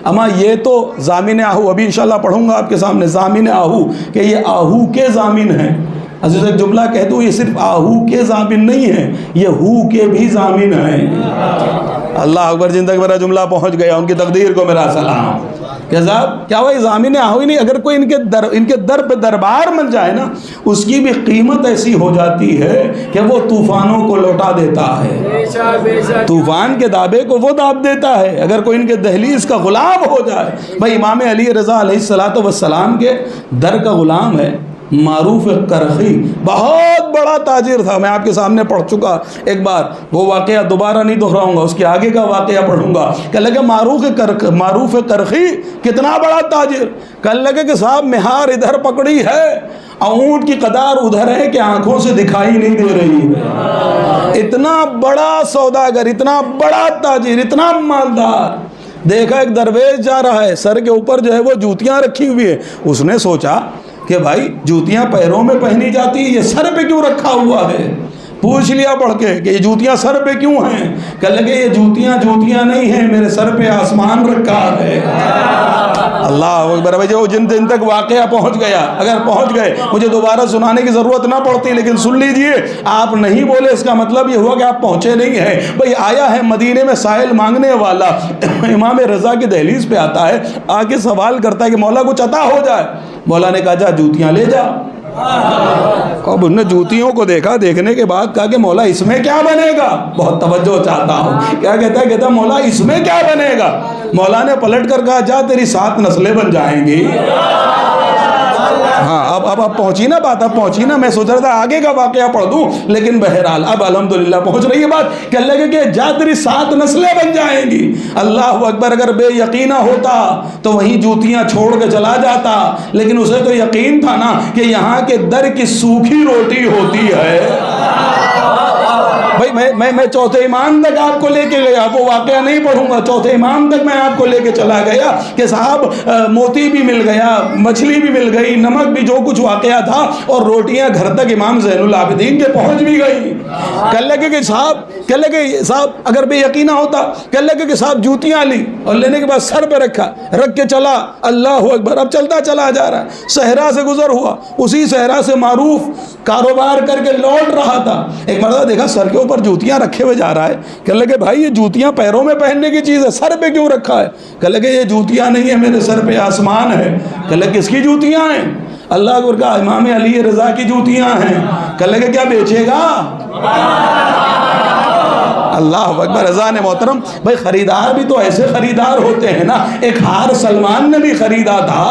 اما یہ تو ضامن آہو، ابھی انشاءاللہ پڑھوں گا آپ کے سامنے ضامن آہو کہ یہ آہو کے ضامن ہیں۔ عزیز ایک جملہ کہہ دوں، یہ صرف آہو کے ضامن نہیں ہیں، یہ ہو کے بھی ضامن ہیں۔ اللہ اکبر، زندگی میرا جملہ پہنچ گیا، ان کی تقدیر کو میرا سلام۔ کہ صاحب کیا وہ ضامن آہو ہی نہیں، اگر کوئی ان کے در پہ دربار مل جائے نا اس کی بھی قیمت ایسی ہو جاتی ہے کہ وہ طوفانوں کو لوٹا دیتا ہے، طوفان کے دابے کو وہ داب دیتا ہے اگر کوئی ان کے دہلیز کا غلام ہو جائے۔ بھائی امام علی رضا علیہ السلام کے در کا غلام ہے معروف کرخی، بہت بڑا تاجر تھا، میں آپ کے سامنے پڑھ چکا ایک بار، وہ واقعہ دوبارہ نہیں دہراؤں گا، اس کے آگے کا واقعہ پڑھوں گا۔ کہ لگے معروف کرخی کتنا بڑا تاجر، کہ لگے کہ صاحب مہار ادھر پکڑی ہے، اونٹ کی قدار ادھر ہے کہ آنکھوں سے دکھائی نہیں دے رہی ہے۔ اتنا بڑا سوداگر، اتنا بڑا تاجر، اتنا مالدار، دیکھا ایک درویش جا رہا ہے، سر کے اوپر جو ہے وہ جوتیاں رکھی ہوئی ہیں، اس نے سوچا کہ بھائی جوتیاں پیروں میں پہنی جاتی ہیں، یہ سر پہ کیوں رکھا ہوا ہے؟ پوچھ لیا پڑھ کے کہ یہ جوتیاں سر پہ کیوں ہیں؟ کہنے لگے یہ جوتیاں نہیں ہیں، میرے سر پہ آسمان رکھا ہے۔ اللہ اکبر۔ بھائی جو جن دن تک واقعہ پہنچ گیا، اگر پہنچ گئے مجھے دوبارہ سنانے کی ضرورت نہ پڑتی، لیکن سن لیجئے، آپ نہیں بولے اس کا مطلب یہ ہوا کہ آپ پہنچے نہیں ہیں۔ بھائی آیا ہے مدینے میں سائل مانگنے والا، امام رضا کی دہلیز پہ آتا ہے، آگے سوال کرتا ہے کہ مولا کچھ عطا ہو جائے۔ مولا نے کہا جا جوتیاں لے جا۔ اب انہوں نے جوتیوں کو دیکھا، دیکھنے کے بعد کہا کہ مولا اس میں کیا بنے گا؟ بہت توجہ چاہتا ہوں، کیا کہتا ہے مولا اس میں کیا بنے گا؟ مولا نے پلٹ کر کہا جا تیری 7 نسلیں بن جائیں گی۔ ہاں اب پہنچی نا بات، اب پہنچی نا، میں سوچ رہا تھا آگے کا واقعہ پڑھ دوں، لیکن بہرحال اب الحمدللہ پہنچ رہی ہے بات۔ کہنے لگے کہ جا تیری 7 نسلیں بن جائیں گی۔ اللہ اکبر، اگر بے یقینہ ہوتا تو وہیں جوتیاں چھوڑ کے چلا جاتا، لیکن اسے تو یقین تھا نا کہ یہاں کے در کی سوکھی روٹی ہوتی ہے۔ بھائی میں میں چوتھے امام تک آپ کو لے کے گیا، وہ واقعہ نہیں پڑھوں گا، چوتھے امام تک میں آپ کو لے کے چلا گیا کہ صاحب موتی بھی مل گیا، مچھلی بھی مل گئی، نمک بھی، جو کچھ واقعہ تھا، اور روٹیاں گھر تک امام زین العابدین کے پہنچ بھی گئی۔ کہنے لگے کہ صاحب اگر بے یقینہ ہوتا، کہنے لگے کہ صاحب جوتیاں لی اور لینے کے بعد سر پہ رکھ کے چلا، اللہ اکبر، اب چلتا چلا جا رہا ہے، صحرا سے گزر ہوا، اسی صحرا سے معروف کاروبار کر کے لوٹ رہا تھا، ایک مرتبہ دیکھا سر کے اوپر جوتیاں رکھے ہوئے جا رہا ہے، کہنے لگے بھائی یہ جوتیاں پیروں میں پہننے کی چیز ہے، سر پہ کیوں رکھا ہے؟ کہنے لگے یہ جوتیاں نہیں ہے میرے سر پہ، آسمان ہے۔ کہنے لگے کس کی جوتیاں ہیں؟ اللہ اکبر، کہا امام علی رضا کی جوتیاں ہیں۔ کہنے لگے کیا بیچے گا؟ اللہ اکبر، رضا نے محترم، بھائی خریدار بھی تو ایسے خریدار ہوتے ہیں نا، ایک ہار سلمان نے بھی خریدا تھا۔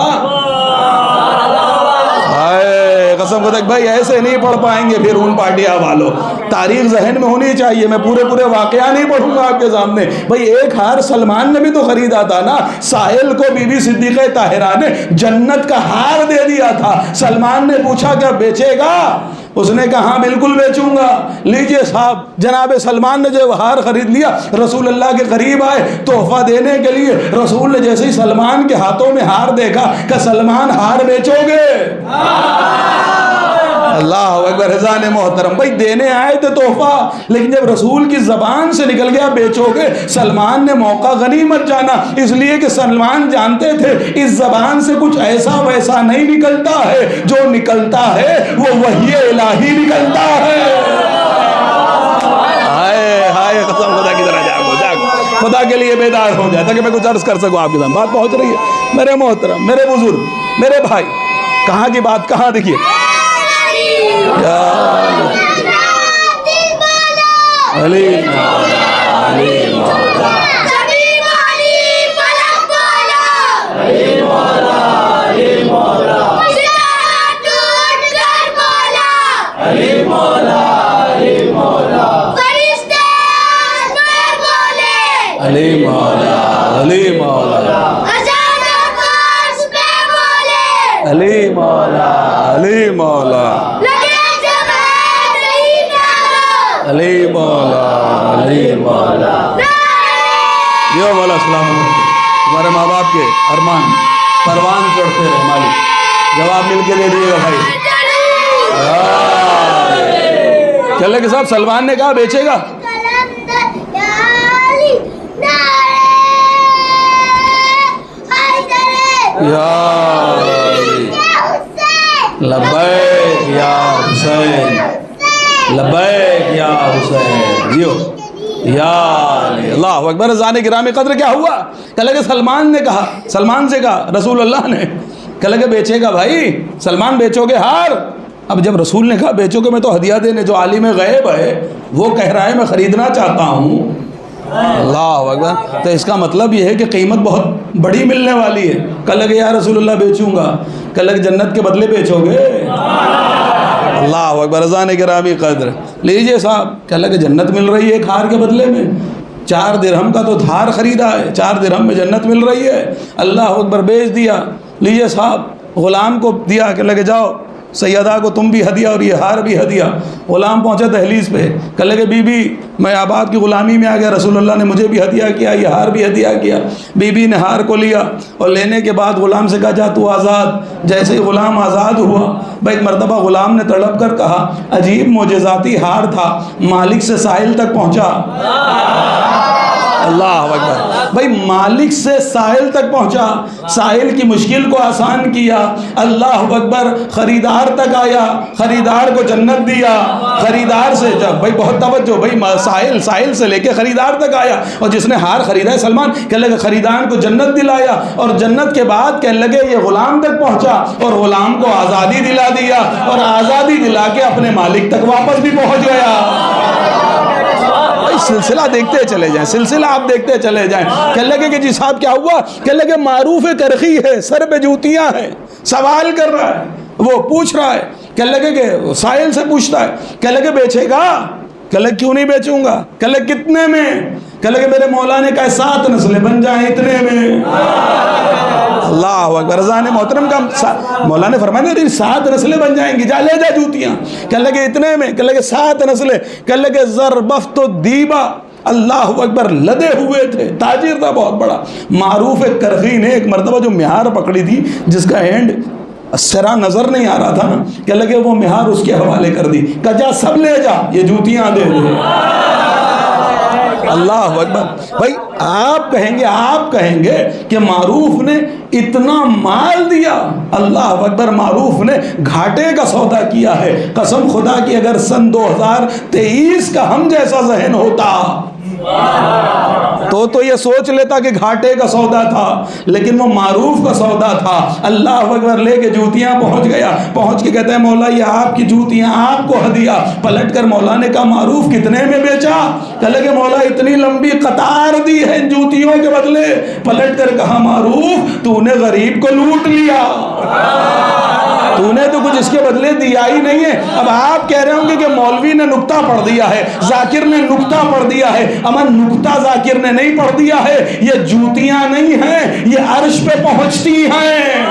قسم خدا بھائی ایسے نہیں پڑھ پائیں گے پھر ان پارٹیاں والوں، تاریخ ذہن میں ہونی چاہیے، میں پورے واقعہ نہیں پڑھوں گا آپ کے سامنے۔ بھائی ایک ہار سلمان نے بھی تو خریدا تھا نا، ساحل کو بی بی صدیقہ طاہرہ نے جنت کا ہار دے دیا تھا، سلمان نے پوچھا کیا بیچے گا؟ اس نے کہا ہاں بالکل بیچوں گا۔ لیجئے صاحب، جناب سلمان نے جو ہار خرید لیا، رسول اللہ کے قریب آئے تحفہ دینے کے لیے، رسول نے جیسے ہی سلمان کے ہاتھوں میں ہار دیکھا کہ سلمان ہار بیچو گے؟ اللہ اکبر، رضا نے محترم، بھائی دینے آئے تھے تحفہ، لیکن جب رسول کی زبان سے نکل گیا بیچو گے، سلمان نے موقع غنیمت جانا، اس لیے کہ سلمان جانتے تھے اس زبان سے کچھ ایسا ویسا نہیں نکلتا ہے، جو نکلتا ہے وہ وحی الہی نکلتا ہے۔ ہائے قسم خدا کی طرح جاگو، خدا کے لیے بیدار ہو جائے تاکہ میں کچھ عرض کر سکوں آپ کے سامنے۔ بات پہنچ رہی ہے میرے محترم، میرے بزرگ، میرے بھائی، کہاں کی بات کہاں؟ دیکھیے علی مولا، علی مولا، علی مولا، علی مولا، علی مولا، علی مولا۔ یہ مولا السلام علیکم، ہمارے ماں باپ کے ارمان پروان چڑھتے رہے، مالک جواب مل کے دے دیے گا بھائی۔ کہنے لگے صاحب سلمان نے کہا بیچے گا؟ لبیک یا حسین، لبیک یا حسین، جیو یا علی۔ اللہ اکبر، رضان گرامی قدر کیا ہوا؟ کہنے لگے سلمان نے کہا، سلمان سے کہا رسول اللہ نے، کہنے لگے بیچے گا بھائی؟ سلمان بیچو گے ہار؟ اب جب رسول نے کہا بیچو گے، میں تو ہدیہ دینے، جو عالم غیب ہے وہ کہہ رہا ہے میں خریدنا چاہتا ہوں۔ اللہ اکبر، تو اس کا مطلب یہ ہے کہ قیمت بہت بڑی ملنے والی ہے۔ کہنے لگے یا رسول اللہ بیچوں گا، کہنے لگے جنت کے بدلے بیچو گے؟ اللہ اکبر، رضان گرامی قدر، لیجئے صاحب، کہنے لگے جنت مل رہی ہے ایک ہار کے بدلے میں، 4 درہم کا تو دھار خریدا ہے، 4 درہم میں جنت مل رہی ہے۔ اللہ اکبر، بیچ دیا۔ لیجئے صاحب، غلام کو دیا کہ لگے جاؤ سیدہ کو تم بھی ہدیہ اور یہ ہار بھی ہدیہ۔ غلام پہنچا دہلیز پہ، کہنے لگے بی بی میں آپ کی غلامی میں آ گیا، رسول اللہ نے مجھے بھی ہدیہ کیا، یہ ہار بھی ہدیہ کیا۔ بی بی نے ہار کو لیا اور لینے کے بعد غلام سے کہا جا تو آزاد۔ جیسے ہی غلام آزاد ہوا، بھائی ایک مرتبہ غلام نے تڑپ کر کہا عجیب معجزاتی ہار تھا، مالک سے ساحل تک پہنچا۔ اللہ اکبر، بھائی مالک سے ساحل تک پہنچا، ساحل کی مشکل کو آسان کیا۔ اللہ اکبر، خریدار تک آیا، خریدار کو جنت دیا، خریدار سے بھائی بہت توجہ، بھائی ساحل سے لے کے خریدار تک آیا، اور جس نے ہار خریدا ہے سلمان، کہنے لگے خریدار کو جنت دلایا، اور جنت کے بعد کہنے لگے یہ غلام تک پہنچا اور غلام کو آزادی دلا دیا، اور آزادی دلا کے اپنے مالک تک واپس بھی پہنچ گیا۔ سلسلہ دیکھتے چلے جائیں، سلسلہ آپ دیکھتے چلے جائیں۔ کہنے لگے کہ جی صاحب کیا ہوا؟ کہنے لگے معروف کرخی ہے، سر پہ جوتیاں ہیں، سوال کر رہا ہے، وہ پوچھ رہا ہے۔ کہنے لگے کہ ساحل سے پوچھتا ہے، کہنے لگے بیچے گا؟ کہنے لگے کیوں نہیں بیچوں گا؟ کہنے لگے کتنے میں؟ کہ لگے میرے مولا نے کہا 7 نسلیں بن جائیں اتنے میں. اللہ اکبر. رضان محترم کا مولا نے فرمایا میری 7 نسلیں بن جائیں گی, جا لے جا جوتیاں. کہ لگے اتنے میں, کہ لگے 7 نسلیں. کہ لگے زربفت و دیبا, اللہ اکبر, لدے ہوئے تھے, تاجر تھا بہت بڑا. معروف کرخی نے ایک مرتبہ جو مہار پکڑی تھی جس کا اینڈ سرا نظر نہیں آ رہا تھا نا, کہ لگے وہ مہار اس کے حوالے کر دی, کہ جا سب لے جا, یہ جوتیاں دے دے. اللہ اکبر. بھائی آپ کہیں گے کہ معروف نے اتنا مال دیا. اللہ اکبر. معروف نے گھاٹے کا سودا کیا ہے. قسم خدا کی اگر سن 2023 کا ہم جیسا ذہن ہوتا تو یہ سوچ لیتا کہ گھاٹے کا سودا تھا, لیکن وہ معروف کا سودا تھا. اللہ اکبر. لے کے جوتیاں پہنچ گیا, پہنچ کے کہتے ہیں مولا یہ آپ کی جوتیاں آپ کو ہدیہ. پلٹ کر مولا نے کہا معروف کتنے میں بیچا؟ کہا کہ مولا اتنی لمبی قطار دی ہے ان جوتیوں کے بدلے. پلٹ کر کہا معروف تو نے غریب کو لوٹ لیا, تو نے تو کچھ اس کے بدلے دیا ہی نہیں ہے. اب آپ کہہ رہے ہوں گے کہ مولوی نے نکتہ پڑھ دیا ہے, ذاکر نے نکتہ پڑھ دیا ہے. امن نکتہ ذاکر نے نہیں پڑھ دیا ہے, یہ جوتیاں نہیں ہیں, یہ عرش پہ پہنچتی ہیں.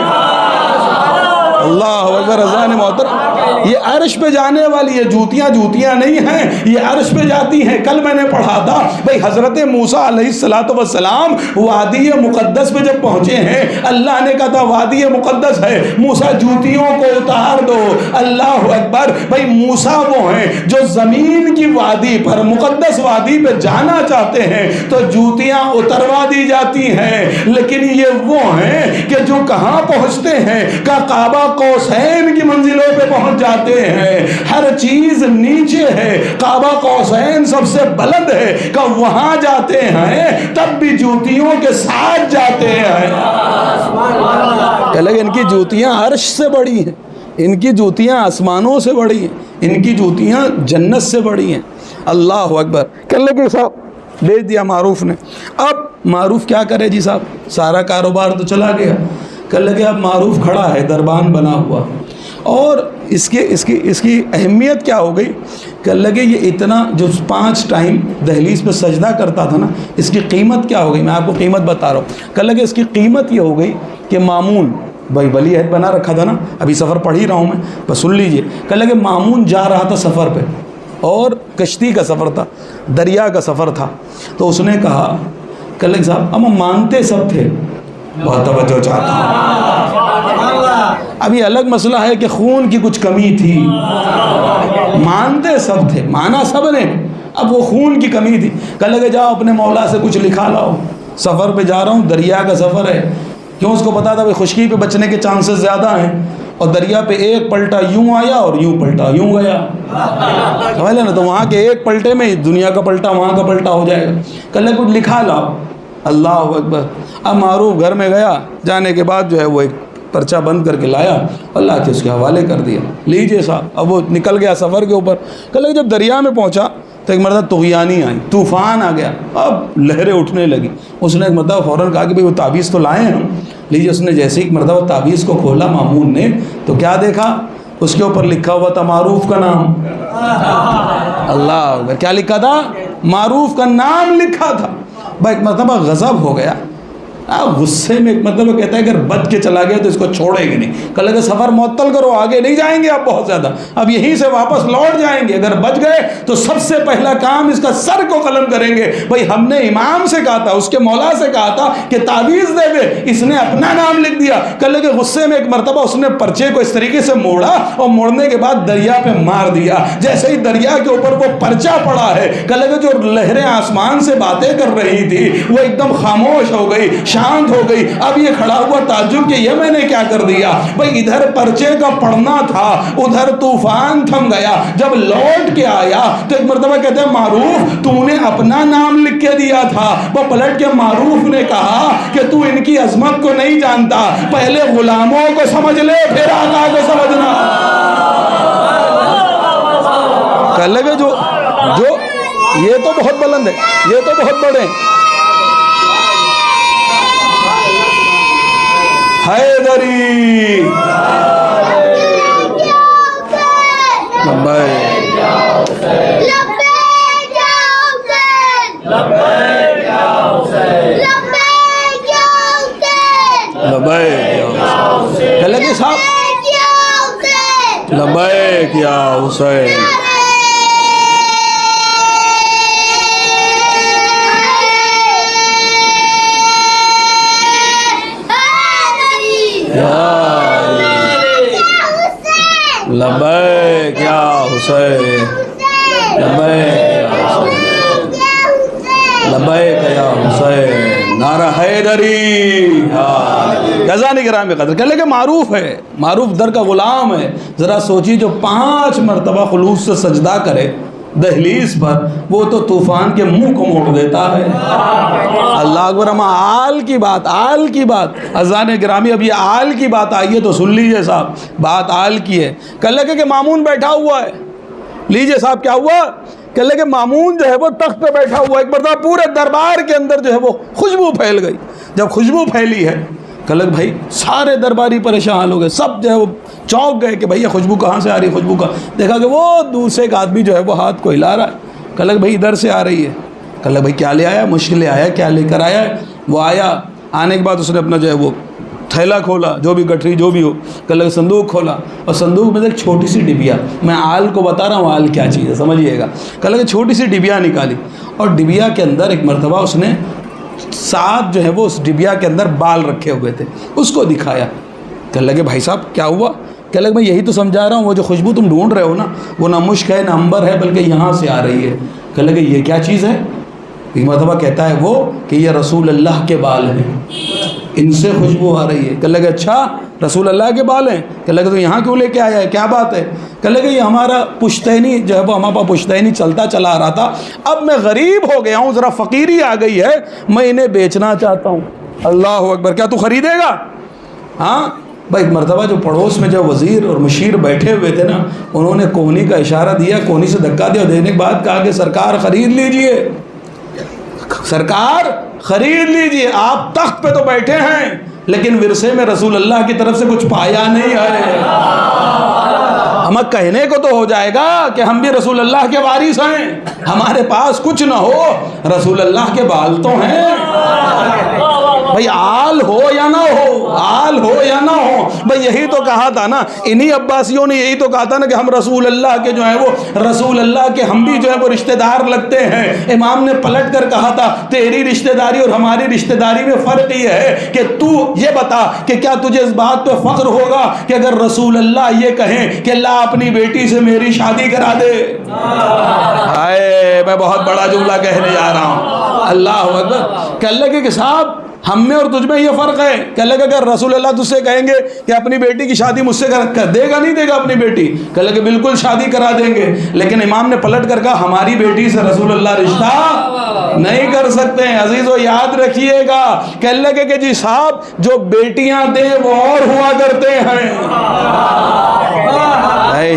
اللہ اکبر. رضان محترم, یہ عرش پہ جانے والی یہ جوتیاں نہیں ہیں, یہ عرش پہ جاتی ہیں. کل میں نے پڑھا تھا بھئی حضرت موسیٰ علیہ السلام وادی مقدس پہ جب پہنچے ہیں, اللہ نے کہا تھا وادی مقدس ہے, موسیٰ جوتیوں کو اتار دو. اللہ اکبر. بھئی موسیٰ وہ ہیں جو زمین کی وادی پر, مقدس وادی پہ جانا چاہتے ہیں تو جوتیاں اتروا دی جاتی ہیں, لیکن یہ وہ ہیں کہ جو کہاں پہنچتے ہیں, کہ کعبہ قوسین کی منزلوں پہ پہنچ جاتے ہیں. ہر چیز نیچے ہے, کعبہ قوسین سب سے بلند ہے, کہ وہاں جاتے ہیں تب بھی جوتیوں کے ساتھ جاتے ہیں. کہ لگے ان کی جوتیاں عرش سے بڑی ہیں, ان کی جوتیاں آسمانوں سے بڑی ہیں, ان کی جوتیاں جنت سے بڑی ہیں. اللہ اکبر. کہ لگے صاحب دے دیا معروف نے. اب معروف کیا کرے جی صاحب, سارا کاروبار تو چلا گیا. کہ لگے اب معروف کھڑا ہے دربان بنا ہوا, اور اس کی اہمیت کیا ہو گئی. کہ لگے یہ اتنا جو 5 ٹائم دہلیز پہ سجدہ کرتا تھا نا, اس کی قیمت کیا ہو گئی, میں آپ کو قیمت بتا رہا ہوں. کہ لگے اس کی قیمت یہ ہو گئی کہ مامون, بھائی ولی عہد بنا رکھا تھا نا, ابھی سفر پڑھ ہی رہا ہوں میں, بس سن لیجئے. کہ لگے مامون جا رہا تھا سفر پہ, اور کشتی کا سفر تھا, دریا کا سفر تھا. تو اس نے کہا کہ لگے صاحب ہم مانتے سب تھے, بہت توجہ چاہتا ہوں. اب یہ الگ مسئلہ ہے کہ خون کی کچھ کمی تھی, مانتے سب تھے, مانا سب نے, اب وہ خون کی کمی تھی. کہ لگے جاؤ اپنے مولا سے کچھ لکھا لاؤ, سفر پہ جا رہا ہوں, دریا کا سفر ہے. کیوں, اس کو پتا تھا خشکی پہ بچنے کے چانسز زیادہ ہیں, اور دریا پہ ایک پلٹا یوں آیا اور یوں پلٹا یوں گیا, سمجھ لیں نا. تو وہاں کے ایک پلٹے میں دنیا کا پلٹا وہاں کا پلٹا ہو جائے گا. کہ لگے کچھ لکھا لاؤ. اللہ اکبر. اب معروف گھر میں گیا, جانے کے بعد جو ہے وہ ایک پرچہ بند کر کے لایا, اللہ کے اس کے حوالے کر دیا, لیجئے صاحب. اب وہ نکل گیا سفر کے اوپر. کہ لگے جب دریا میں پہنچا تو ایک مرتبہ طغیانی آئی, طوفان آ گیا, اب لہریں اٹھنے لگی. اس نے ایک مرتبہ فوراً کہا کہ بھئی وہ تعویذ تو لائے ہیں ہم, لیجئے. اس نے جیسے ایک مرتبہ تعویذ کو کھولا مامون نے, تو کیا دیکھا, اس کے اوپر لکھا ہوا تھا معروف کا نام. اللہ, کیا لکھا تھا, معروف کا نام لکھا تھا. بھائی ایک مرتبہ غضب ہو گیا, غصے میں ایک مطلب کہتا ہے اگر بچ کے چلا گیا تو اس کو چھوڑیں گے نہیں. کہ لگے سفر معطل کرو, آگے نہیں جائیں گے آپ بہت زیادہ, اب یہیں سے واپس لوٹ جائیں گے. اگر بچ گئے تو سب سے پہلا کام اس کا سر کو قلم کریں گے. بھائی ہم نے امام سے کہا تھا, اس کے مولا سے کہا تھا کہ تعویذ دے دے, اس نے اپنا نام لکھ دیا. کہ لگے غصے میں ایک مرتبہ اس نے پرچے کو اس طریقے سے موڑا, اور موڑنے کے بعد دریا پہ مار دیا. جیسے ہی دریا کے اوپر وہ پرچہ پڑا ہے, کہ لگے جو لہریں آسمان سے باتیں کر رہی تھی وہ ایک دم خاموش ہو گئی, شانت ہو گئی. اب یہ کھڑا ہوا تعجب کہ یہ میں نے کیا کر دیا. بھئی ادھر پرچے کا پڑھنا تھا, ادھر طوفان تھم گیا. جب لوٹ کے آیا تو ایک مرتبہ کہتے ہیں معروف تو نے اپنا نام لکھ کے دیا تھا. وہ پلٹ کے معروف نے کہا کہ تو ان کی عظمت کو نہیں جانتا, پہلے غلاموں کو سمجھ لے پھر آقا کو سمجھنا. کہ لگے جو یہ تو بہت بلند ہے, یہ تو بہت بڑے ہیں. حیدری لبیک گرامی قدر، کہہ لے کہ معروف ہے، معروف در کا غلام ہے. ذرا سوچی جو 5 مرتبہ خلوص سے سجدہ کرے دہلیز پر، وہ تو طوفان کے منہ کو موڑ دیتا ہے. اللہ اکبر. ہم آل کی بات، آل کی بات، اذان گرامی اب یہ آل کی بات آئی ہے تو سن لیجئے صاحب، بات آل کی ہے. کہہ لے کہ مامون بیٹھا ہوا ہے. لیجئے صاحب کیا ہوا؟ کہہ لے کہ مامون جو ہے وہ تخت پہ بیٹھا ہوا ہے. ایک مرتبہ پورے دربار کے اندر جو ہے وہ خوشبو پھیل گئی. جب خوشبو پھیلی ہے کہہ لے بھائی سارے درباری پریشان ہو گئے، سب جو ہے وہ چونک گئے کہ بھئی یہ خوشبو کہاں سے آ رہی ہے، خوشبو کا دیکھا کہ وہ دور سے ایک آدمی جو ہے وہ ہاتھ کو ہلا رہا ہے. کہہ لے بھئی ادھر سے آ رہی ہے. کہہ لے بھئی کیا لے آیا؟ مشکل لے آیا، کیا لے کر آیا ہے؟ وہ آیا، آنے کے بعد اس نے اپنا جو ہے وہ تھیلا کھولا، جو بھی گٹھری جو بھی ہو، کہہ لے صندوق کھولا، اور صندوق میں سے ایک چھوٹی سی ڈبیا، میں آل کو بتا رہا ہوں آل کیا چیز ہے سمجھیے گا. کہہ لے چھوٹی سی ڈبیا نکالی، اور ڈبیا کے اندر ایک مرتبہ اس نے 7 جو ہے وہ اس ڈبیا کے اندر بال رکھے ہوئے تھے، اس کو دکھایا. کہنے لگے بھائی صاحب کیا ہوا؟ کہنے لگے میں یہی تو سمجھا رہا ہوں، وہ جو خوشبو تم ڈھونڈ رہے ہو نا، وہ نہ مشک ہے نہ عنبر ہے، بلکہ یہاں سے آ رہی ہے. کہنے لگے یہ کیا چیز ہے؟ ایک مرتبہ کہتا ہے وہ کہ یہ رسول اللہ کے بال ہیں، ان سے خوشبو آ رہی ہے. کہنے لگے اچھا رسول اللہ کے بال ہیں؟ کہنے لگے تو یہاں کیوں لے کے آیا ہے، کیا بات ہے؟ کہنے لگے یہ ہمارا پشتینی جو ہے وہ ہمارا پشتینی چلتا چلا آ رہا تھا، اب میں غریب ہو گیا ہوں، ذرا فقیری آ گئی ہے، میں انہیں بیچنا چاہتا ہوں. اللہ اکبر. کیا تو خریدے گا؟ ہاں بھائی. ایک مرتبہ جو پڑوس میں جو وزیر اور مشیر بیٹھے ہوئے تھے نا، انہوں نے کوہنی کا اشارہ دیا، کوہنی سے دھکا دیا، دینے کے بعد کہا کہ سرکار خرید لیجئے، سرکار خرید لیجئے، آپ تخت پہ تو بیٹھے ہیں لیکن ورثے میں رسول اللہ کی طرف سے کچھ پایا نہیں ہے. ہمیں کہنے کو تو ہو جائے گا کہ ہم بھی رسول اللہ کے وارث ہیں، ہمارے پاس کچھ نہ ہو، رسول اللہ کے بال تو ہیں. بھئی آل ہو یا نہ ہو، آل ہو یا نہ ہو، بھئی یہی تو کہا تھا نا، انہی عباسیوں نے یہی تو کہا تھا نا کہ ہم رسول اللہ کے جو ہیں وہ رسول اللہ کے ہم بھی جو ہے وہ رشتہ دار لگتے ہیں. امام نے پلٹ کر کہا تھا تیری رشتہ داری اور ہماری رشتہ داری میں فرق یہ ہے کہ تو یہ بتا کہ کیا تجھے اس بات پہ فخر ہوگا کہ اگر رسول اللہ یہ کہیں کہ اللہ اپنی بیٹی سے میری شادی کرا دے. میں بہت بڑا جملہ کہنے جا رہا ہوں. اللہ اکبر. کہنے لگے کہ صاحب ہم میں اور تجھ میں یہ فرق ہے. کہنے لگے اگر رسول اللہ تجھ سے کہیں گے کہ اپنی بیٹی کی شادی مجھ سے دے گا نہیں دے گا اپنی بیٹی؟ کہنے لگے بالکل شادی کرا دیں گے. لیکن امام نے پلٹ کر کہا ہماری بیٹی سے رسول اللہ رشتہ نہیں کر سکتے ہیں. عزیزو یاد رکھیے گا. کہنے لگے کہ جی صاحب جو بیٹیاں دیں وہ اور ہوا کرتے ہیں.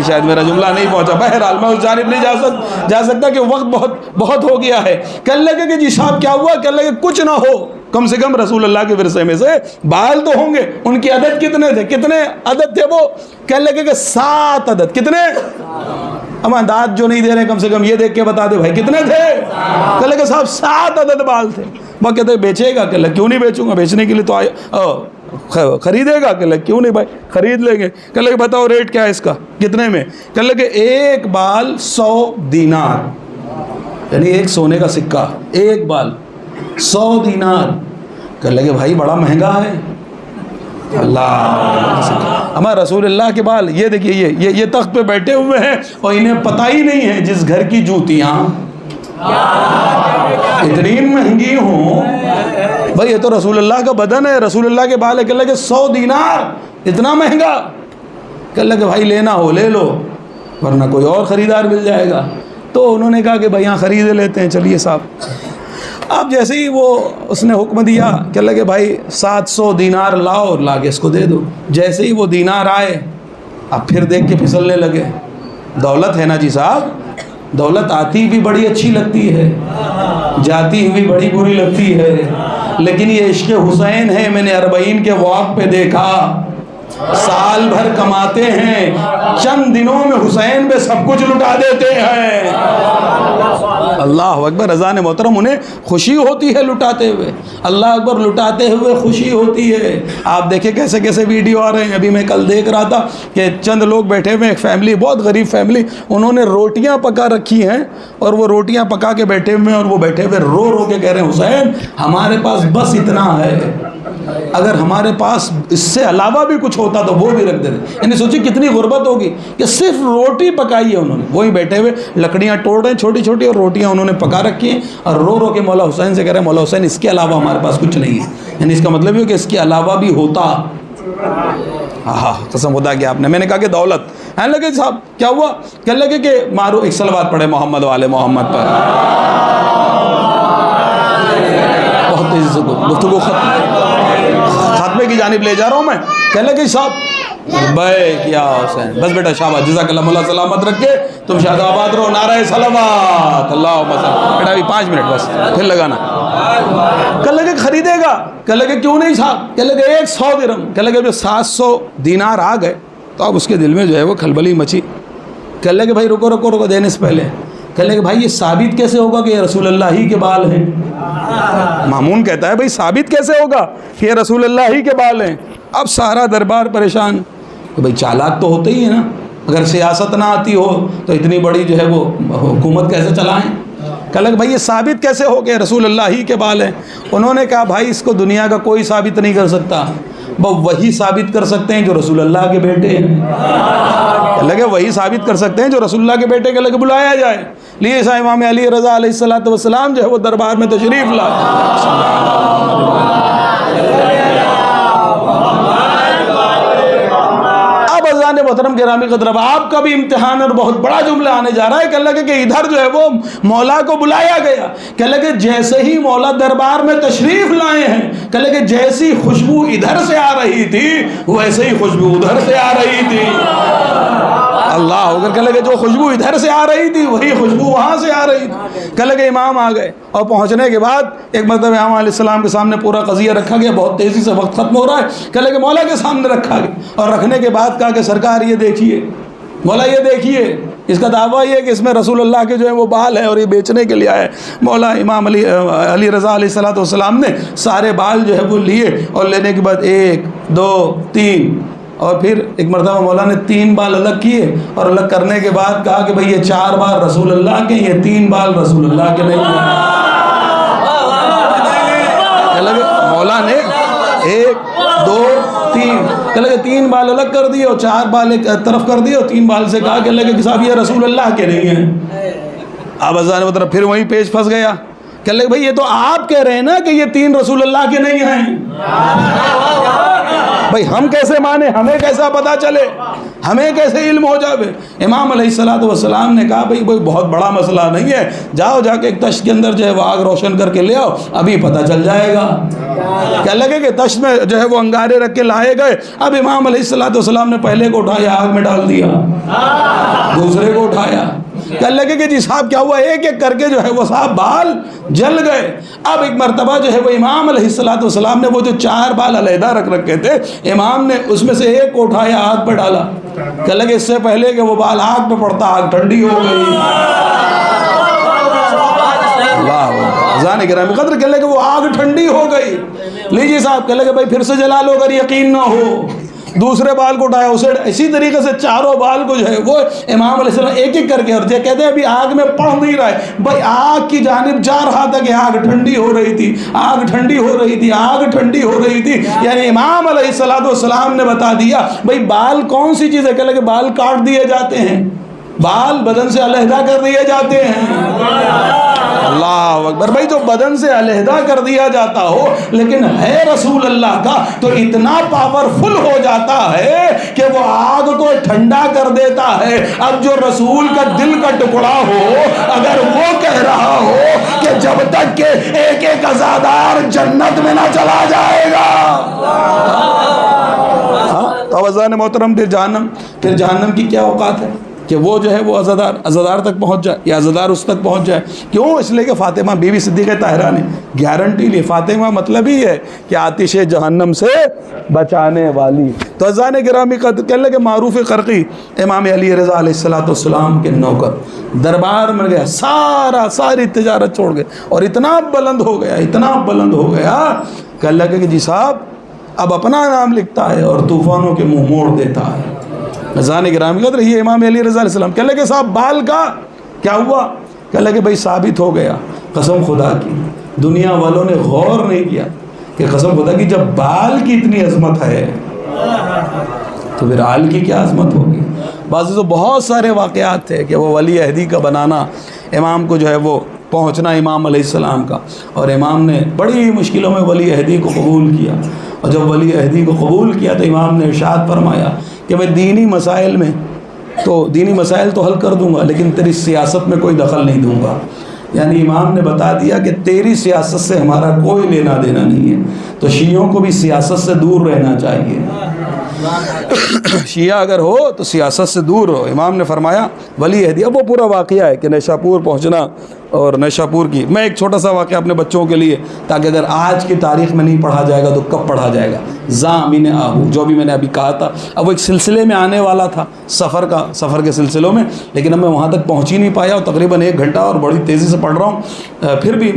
شاید میرا جملہ نہیں پہنچا. بہرحال میں اس جانب نہیں جا سکتا کہ وقت بہت ہو گیا ہے. کہنے لگے کہ جی صاحب کیا ہوا؟ کہنے لگے کچھ نہ ہو، کم سے کم رسول اللہ کے ورثے میں سے بال تو ہوں گے. ان کی عدد کتنے تھے؟ کتنے عدد تھے وہ؟ کہنے لگے کہ 7 عدد. کتنے؟ ہم انداز جو نہیں دے رہے، کم سے کم یہ دیکھ کے بتا دے بھائی کتنے تھے. کہنے لگے صاحب 7 عدد بال تھے. وہ کہتے بیچے گا؟ کہ کیوں نہیں بیچوں گا، بیچنے کے لیے تو آئے. خریدے گا؟ کہ کیوں نہیں بھائی خرید لیں گے. کہ لگے بتاؤ ریٹ کیا ہے اس کا، کتنے میں؟ کہ لگے ایک بال 100 دینار، یعنی ایک سونے کا سکہ، ایک بال 100 دینار. کہ لگے بھائی بڑا مہنگا ہے. اللہ ہمارا رسول اللہ کے بال یہ دیکھیے، یہ تخت پہ بیٹھے ہوئے ہیں اور انہیں پتہ ہی نہیں ہے جس گھر کی جوتیاں اتنی مہنگی ہوں. بھائی یہ تو رسول اللہ کا بدن ہے، رسول اللہ کے بال ہے. کہ لگے 100 دینار اتنا مہنگا. کہ لگے بھائی لینا ہو لے لو ورنہ کوئی اور خریدار مل جائے گا. تو انہوں نے کہا کہ بھائی یہاں خرید لیتے ہیں. چلیے صاحب. اب جیسے ہی وہ اس نے حکم دیا کہ لگے بھائی 700 دینار لاؤ اور لا کے اس کو دے دو. جیسے ہی وہ دینار آئے اب پھر دیکھ کے پھسلنے لگے. دولت ہے نا جی صاحب، دولت آتی بھی بڑی اچھی لگتی ہے، جاتی ہوئی بڑی بری لگتی ہے. لیکن یہ عشق حسین ہے. میں نے 40 کے واک پہ دیکھا، سال بھر کماتے ہیں، چند دنوں میں حسین پہ سب کچھ لٹا دیتے ہیں. اللہ اکبر. اذان محترم انہیں خوشی ہوتی ہے لٹاتے ہوئے. اللہ اکبر. لٹاتے ہوئے خوشی ہوتی ہے. آپ دیکھیں کیسے کیسے ویڈیو آ رہے ہیں. ابھی میں کل دیکھ رہا تھا کہ چند لوگ بیٹھے ہوئے، ایک فیملی، بہت غریب فیملی، انہوں نے روٹیاں پکا رکھی ہیں اور وہ روٹیاں پکا کے بیٹھے ہوئے ہیں اور وہ بیٹھے ہوئے رو رو کے کہہ رہے ہیں حسین ہمارے پاس بس اتنا ہے، اگر ہمارے پاس اس سے علاوہ بھی کچھ ہوتا تو وہ بھی رکھ دیتے. یعنی سوچی کتنی غربت ہوگی کہ صرف روٹی پکائی ہے انہوں نے. وہی بیٹھے ہوئے لکڑیاں توڑ رہے ہیں چھوٹی چھوٹی اور روٹیاں انہوں نے پکا رکھی ہیں اور رو رو کے مولا حسین سے کہہ رہے ہیں مولا حسین اس کے علاوہ ہمارے پاس کچھ نہیں ہے. یعنی اس کا مطلب یہ کہ اس کے علاوہ بھی ہوتا ہاں قسم خدا کی آپ نے. میں نے کہا کہ دولت. کہنے لگے صاحب کیا ہوا؟ کہنے لگے کہ مارو ایک صلوات پڑھے محمد والے محمد پر. بہت تیزی سے گفتگو خاتمے کی جانب لے جا رہا ہوں میں. کہنے لگے صاحب بھائی کیا حسین بس بیٹا شاباش جزاک اللہ مولا سلامت رکھ کے تم شاد آباد رہو. نعرہ صلوات اللہم صل. بیٹا ابھی 5 منٹ بس پھر لگانا. کہنے لگے خریدے گا؟ کہنے لگے کیوں نہیں صاحب؟ کہنے لگے 100 درہم. کہنے لگے جو 700 دینار آ گئے تو اب اس کے دل میں جو ہے وہ کھلبلی مچی. کہنے لگے بھائی رکو رکو رکو دینے سے پہلے کہنے لگے بھائی یہ ثابت کیسے ہوگا کہ یہ رسول اللہ ہی کے بال ہیں؟ مامون کہتا ہے بھائی ثابت کیسے ہوگا کہ یہ رسول اللہ ہی کے بال ہیں؟ اب سارا دربار پریشان کہ بھائی چالاک تو ہوتے ہی ہیں نا. اگر سیاست نہ آتی ہو تو اتنی بڑی جو ہے وہ حکومت کیسے چلائیں؟ کہنے لگے بھائی یہ ثابت کیسے ہو کہ رسول اللہ ہی کے بال ہیں؟ انہوں نے کہا بھائی اس کو دنیا کا کوئی ثابت نہیں کر سکتا، وہی ثابت کر سکتے ہیں جو رسول اللہ کے بیٹے ہیں. کہنے لگے وہی ثابت کر سکتے ہیں جو رسول اللہ کے بیٹے کے لگے بلایا جائے. لیے ایسا امام علی رضا علیہ الصلوۃ والسلام جو ہے وہ دربار میں تشریف لائے. محترم گرامی قدر اب آپ کا بھی امتحان اور بہت بڑا جملہ آنے جا رہا ہے. کہنے لگے کہ ادھر جو ہے وہ مولا کو بلایا گیا. کہنے لگے جیسے ہی مولا دربار میں تشریف لائے ہیں کہنے لگے جیسی خوشبو ادھر سے آ رہی تھی ویسے ہی خوشبو ادھر سے آ رہی تھی. اللہ اگر کہنے لگے جو خوشبو ادھر سے آ رہی تھی وہی خوشبو وہاں سے آ رہی تھی. کہنے لگے امام آ گئے اور پہنچنے کے بعد ایک مرتبہ امام علیہ السلام کے سامنے پورا قضیہ رکھا گیا. بہت تیزی سے وقت ختم ہو رہا ہے. کہنے لگے مولا کے سامنے رکھا گیا اور رکھنے کے بعد کہا کہ سرکار یہ دیکھیے مولا یہ دیکھیے اس کا دعویٰ یہ ہے کہ اس میں رسول اللہ کے جو ہے وہ بال ہیں اور یہ بیچنے کے لیے آئے. مولا امام علی رضا علیہ الصلوۃ والسلام نے سارے بال جو ہے وہ لیے اور لینے کے بعد 1 2 3 اور پھر ایک مرتبہ مولا نے 3 بال الگ کیے اور الگ کرنے کے بعد کہا کہ بھئی یہ 4 بال رسول اللہ کے یہ 3 بال رسول اللہ کے نہیں ہیں. مولا نے 1 2 3 کہنے لگے 3 بال الگ کر دیے اور 4 بال ایک طرف کر دیے اور 3 بال سے کہا کہنے لگے کہ صاحب یہ رسول اللہ کے نہیں ہیں. اب ازان مطلب پھر وہیں پیش پھنس گیا. کہنے لگے بھئی یہ تو آپ کہہ رہے ہیں نا کہ یہ 3 رسول اللہ کے نہیں ہیں. بھئی ہم کیسے مانے؟ ہمیں کیسا پتا چلے؟ ہمیں کیسے علم ہو جائے؟ امام علیہ الصلوۃ والسلام نے کہا بھئی بہت بڑا مسئلہ نہیں ہے، جاؤ جا کے ایک تشت کے اندر جو ہے وہ آگ روشن کر کے لے آؤ ابھی پتہ چل جائے گا. کہنے لگے کہ تشت میں جو ہے وہ انگارے رکھ کے لائے گئے. اب امام علیہ الصلوۃ والسلام نے پہلے کو اٹھایا آگ میں ڈال دیا، دوسرے کو اٹھایا. کہنے لگے کہ جی صاحب کیا ہوا؟ ایک ایک کر کے جو ہے وہ صاحب بال جل گئے. اب ایک مرتبہ جو ہے وہ امام علیہ الصلوۃ والسلام نے وہ جو 4 بال علیحدہ رکھ رکھے تھے امام نے اس میں سے ایک کو اٹھایا آگ پہ ڈالا. کہنے لگے اس سے پہلے کہ وہ بال آگ پہ پڑتا آگ ٹھنڈی ہو گئی. اللہ گرامی قدر کہنے لگے وہ آگ ٹھنڈی ہو گئی. لیجیے صاحب کہنے لگے بھائی پھر سے جلا لو اگر یقین نہ ہو. دوسرے بال کو اٹھایا اسے اسی طریقے سے 4 بال کو جو ہے وہ امام علیہ السلام ایک ایک کر کے اور کہتے ہیں ابھی آگ میں پڑ نہیں رہا ہے. بھائی آگ کی جانب جا رہا تھا کہ آگ ٹھنڈی ہو رہی تھی، آگ ٹھنڈی ہو رہی تھی، آگ ٹھنڈی ہو رہی تھی. یعنی امام علیہ الصلوۃ والسلام نے بتا دیا بھائی بال کون سی چیز ہے. کہ لگے بال کاٹ دیے جاتے ہیں، بال بدن سے علیحدہ کر دیے جاتے ہیں. اللہ اکبر. بھائی جو بدن سے علیحدہ کر دیا جاتا ہو لیکن ہے رسول اللہ کا تو اتنا پاورفل ہو جاتا ہے کہ وہ آگ کو ٹھنڈا کر دیتا ہے. اب جو رسول کا دل کا ٹکڑا ہو اگر وہ کہہ رہا ہو کہ جب تک کہ ایک ایک عزادار جنت میں نہ چلا جائے گا تو عزان محترم پھر جہنم کی کیا اوقات ہے کہ وہ جو ہے وہ عزادار تک پہنچ جائے یا عزادار اس تک پہنچ جائے. کیوں؟ اس لیے کہ فاطمہ بیوی صدیقہ طاہرہ نے گارنٹی لی. فاطمہ مطلب ہی ہے کہ آتش جہنم سے بچانے والی. تو عزان گرامی کہنے لگے معروف قرقی امام علی رضا علیہ الصلوۃ والسلام کے نوکر دربار میں گیا، ساری تجارت چھوڑ گئے اور اتنا بلند ہو گیا کہنے لگے کہ جی صاحب اب اپنا نام لکھتا ہے اور طوفانوں کے منہ موڑ دیتا ہے. عزان گرامی قدر یہ امام علی رضا علیہ السلام. کہنے لگے صاحب بال کا کیا ہوا؟ کہنے لگے بھائی ثابت ہو گیا قسم خدا کی. دنیا والوں نے غور نہیں کیا کہ قسم خدا کی جب بال کی اتنی عظمت ہے تو پھر آل کی کیا عظمت ہوگی. بعض تو بہت سارے واقعات تھے کہ وہ ولی عہدی کا بنانا، امام کو جو ہے وہ پہنچنا امام علیہ السلام کا، اور امام نے بڑی مشکلوں میں ولی عہدی کو قبول کیا اور جب ولی عہدی کو قبول کیا تو امام نے ارشاد فرمایا کہ میں دینی مسائل تو حل کر دوں گا، لیکن تیری سیاست میں کوئی دخل نہیں دوں گا۔ یعنی امام نے بتا دیا کہ تیری سیاست سے ہمارا کوئی لینا دینا نہیں ہے۔ تو شیعوں کو بھی سیاست سے دور رہنا چاہیے، شیعہ اگر ہو تو سیاست سے دور ہو۔ امام نے فرمایا ولی عہدی، اب وہ پورا واقعہ ہے کہ نیشاپور پہنچنا اور نیشاپور کی، میں ایک چھوٹا سا واقعہ اپنے بچوں کے لیے، تاکہ اگر آج کی تاریخ میں نہیں پڑھا جائے گا تو کب پڑھا جائے گا۔ ضامن آہو، جو بھی میں نے ابھی کہا تھا، اب وہ ایک سلسلے میں آنے والا تھا، سفر کے سلسلوں میں، لیکن اب میں وہاں تک پہنچ ہی نہیں پایا، اور تقریباً 1 گھنٹہ اور بڑی تیزی سے پڑھ رہا ہوں، پھر بھی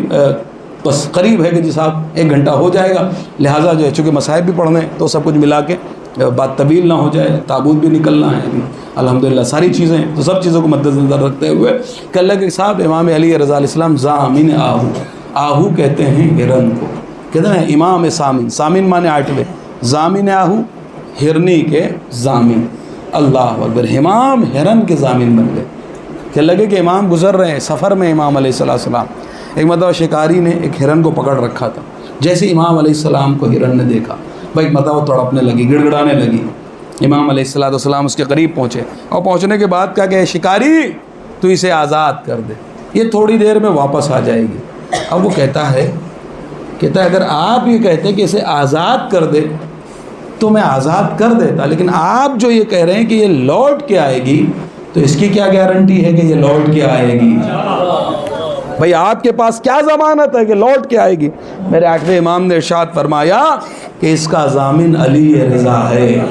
بس قریب ہے کہ جی صاحب 1 گھنٹہ ہو جائے گا، لہٰذا جو ہے چونکہ مصائب بھی پڑھنے تو سب کچھ ملا کے بات طویل نہ ہو جائے، تابوت بھی نکلنا ہے ابھی الحمدللہ، ساری چیزیں، تو سب چیزوں کو مد نظر رکھتے ہوئے کہ اللہ کے صاحب امام علی رضا علیہ السلام ضامن آہو، آہو کہتے ہیں ہرن کو، کہتے ہیں امام سامن، سامن مانے 8ویں، ضامن آہو ہرنی کے ضامن، اللہ اکبر، امام ہرن کے ضامن بن گئے۔ کہ لگے کہ امام گزر رہے ہیں سفر میں، امام علیہ السلام ایک مرتبہ شکاری نے ایک ہرن کو پکڑ رکھا تھا، جیسے امام علیہ السلام کو ہرن نے دیکھا، بھائی مرتبہ وہ تڑپنے لگی، گڑ گڑانے لگی، امام علیہ السلام اس کے قریب پہنچے، اور پہنچنے کے بعد کہا کہ شکاری تو اسے آزاد کر دے، یہ تھوڑی دیر میں واپس آ جائے گی۔ اب وہ کہتا ہے اگر آپ یہ کہتے کہ اسے آزاد کر دے تو میں آزاد کر دیتا، لیکن آپ جو یہ کہہ رہے ہیں کہ یہ لوٹ کے آئے گی، تو اس کی کیا گارنٹی ہے کہ یہ لوٹ کے آئے گی؟ بھئی آپ کے پاس کیا ضمانت ہے کہ لوٹ کے آئے گی؟ میرے 8ویں امام نے ارشاد فرمایا کہ اس کا ضامن علی رضا ہے،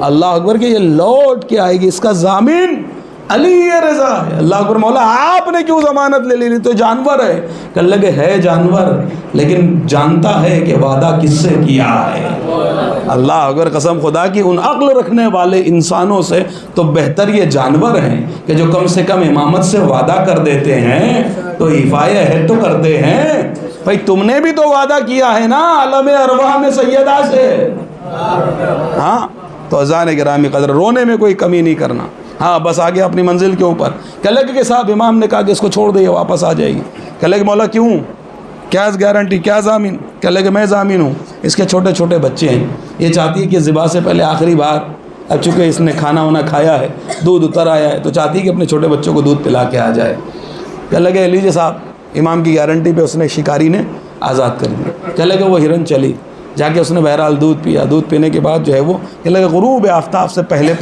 اللہ اکبر، کہ یہ لوٹ کے آئے گی، اس کا ضامن علی رضا ہے۔ اللہ اکبر، مولا آپ نے کیوں ضمانت لے لی؟ تو جانور ہے، کہ لگے ہے جانور لیکن جانتا ہے کہ وعدہ کس سے کیا ہے۔ اللہ اکبر، قسم خدا کی، ان عقل رکھنے والے انسانوں سے تو بہتر یہ جانور ہیں کہ جو کم سے کم امامت سے وعدہ کر دیتے ہیں تو ایفائے عہد تو کرتے ہیں۔ بھائی تم نے بھی تو وعدہ کیا ہے نا عالم ارواح میں سیدہ سے، ہاں، تو اذان گرامی قدر، رونے میں کوئی کمی نہیں کرنا، ہاں بس آگے اپنی منزل کے اوپر۔ کہ لگے کہ صاحب امام نے کہا کہ اس کو چھوڑ دے، یہ واپس آ جائے گی۔ کہ لگے مولا کیوں، کیا گارنٹی، کیا ضامن؟ کہ لگے میں ضامن ہوں، اس کے چھوٹے چھوٹے بچے ہیں، یہ چاہتی ہے کہ ذبح سے پہلے آخری بار، اب چونکہ اس نے کھانا وانا کھایا ہے، دودھ اتر آیا ہے، تو چاہتی ہے کہ اپنے چھوٹے بچوں کو دودھ پلا کے آ جائے۔ کہ لگے لیجیے صاحب، امام کی گارنٹی پہ اس نے شکاری نے آزاد کر دیا۔ کہ لگے وہ ہرن چلی، جا کے اس نے بہرحال دودھ پیا، دودھ پینے کے بعد جو ہے وہ کہ لگے غروب آفتاب سے پہلے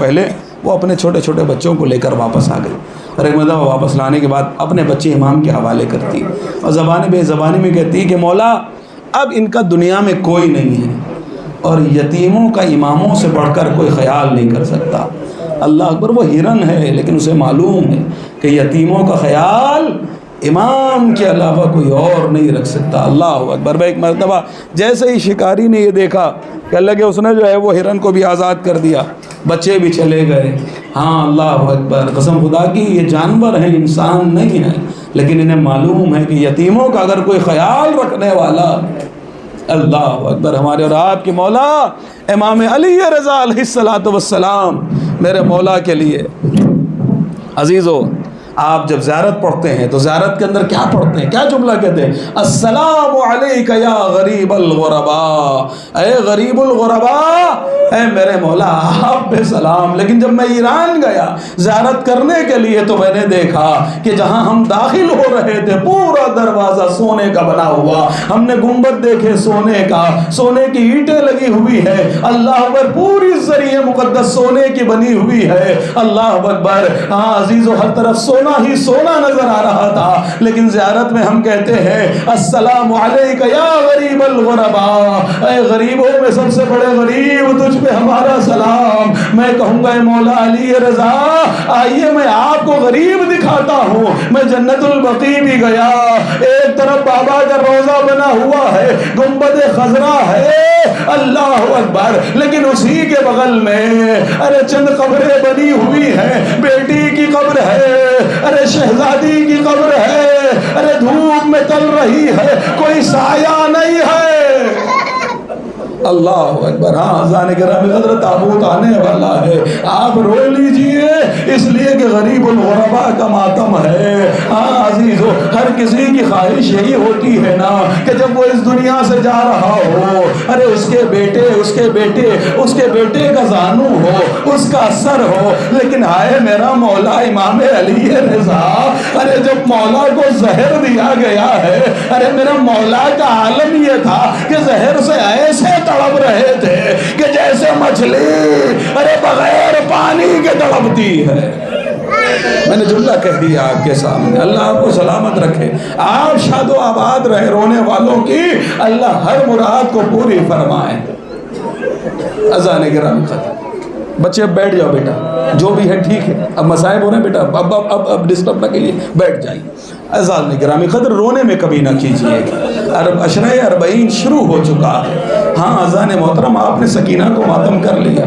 وہ اپنے چھوٹے چھوٹے بچوں کو لے کر واپس آ گئی، اور ایک مرتبہ واپس لانے کے بعد اپنے بچے امام کے حوالے کرتی ہے، اور زبان بے زبانی میں کہتی ہے کہ مولا اب ان کا دنیا میں کوئی نہیں ہے، اور یتیموں کا اماموں سے بڑھ کر کوئی خیال نہیں کر سکتا۔ اللہ اکبر، وہ ہرن ہے لیکن اسے معلوم ہے کہ یتیموں کا خیال امام کے علاوہ کوئی اور نہیں رکھ سکتا۔ اللہ اکبر، ایک مرتبہ جیسے ہی شکاری نے یہ دیکھا کہ اللہ کے اس نے جو ہے وہ ہرن کو بھی آزاد کر دیا، بچے بھی چلے گئے۔ ہاں اللہ اکبر، قسم خدا کی، یہ جانور ہیں، انسان نہیں ہیں، لیکن انہیں معلوم ہے کہ یتیموں کا اگر کوئی خیال رکھنے والا، اللہ اکبر، ہمارے اور آپ کے مولا امام علی رضا علیہ السلام، میرے مولا کے لیے عزیزو، آپ جب زیارت پڑھتے ہیں تو زیارت کے اندر کیا پڑھتے ہیں، کیا جملہ کہتے ہیں؟ السلام علیک یا غریب الغرباء، اے غریب الغرباء، اے میرے مولا آپ پہ سلام۔ لیکن جب میں ایران گیا زیارت کرنے کے لیے تو میں نے دیکھا کہ جہاں ہم داخل ہو رہے تھے پورا دروازہ سونے کا بنا ہوا، ہم نے گنبد دیکھے سونے کا، سونے کی اینٹیں لگی ہوئی ہے، اللہ اکبر، پوری ذریعہ مقدس سونے کی بنی ہوئی ہے، اللہ اکبر۔ ہاں عزیزو، ہر طرف سونا ہی سونا نظر آ رہا تھا، لیکن زیارت میں ہم کہتے ہیں السلام علیک یا غریب الغرباء، اے غریبوں میں سب سے بڑے غریب، تجھ پہ ہمارا سلام۔ میں کہوں گا اے مولا علی رضا، آئیے میں آپ کو غریب دکھاتا ہوں۔ میں جنت البقیع بھی گیا، ایک طرف بابا کا روزہ بنا ہوا ہے، گنبد خضرا ہے، اللہ اکبر، لیکن اسی کے بغل میں ارے چند قبریں بنی ہوئی ہیں، بیٹی کی قبر ہے، ارے شہزادی کی قبر ہے، ارے دھوپ میں تل رہی ہے، کوئی سایہ نہیں ہے۔ اللہ اکبر. ہاں اذان گرامی قدر تابوت آنے والا ہے. آپ رو لیجئے اس لیے کہ غریب الغرباء کا ماتم ہے. ہاں عزیزو ہر کسی کی خواہش یہی ہوتی ہے نا کہ جب وہ اس دنیا سے جا رہا ہو, ارے اس کے بیٹے کا زانو ہو, اس کا سر ہو, لیکن ہائے میرا مولا امام علی رضا, ارے جب مولا کو زہر دیا گیا ہے, ارے میرا مولا کا عالم یہ تھا کہ زہر سے ایسے تڑپ رہے تھے کہ جیسے مچھلی ارے بغیر پانی کے تڑپتی ہے. میں نے جملہ کہہ دیا آپ کے سامنے. اللہ آپ کو سلامت رکھے, آپ شاد و آباد رہے. رونے والوں کی اللہ ہر مراد کو پوری فرمائے. اذان گرامی ختم. بچے اب بیٹھ جاؤ بیٹا, جو بھی ہے ٹھیک ہے, اب مصائب ہو رہے ہیں بیٹا, اب ڈسٹرب نہ کیجیے, بیٹھ جائیے. اذان گرامی قدر رونے میں کبھی نہ کیجیے. عشرہ 40 شروع ہو چکا ہے. ہاں اذان محترم آپ نے سکینہ کو ماتم کر لیا.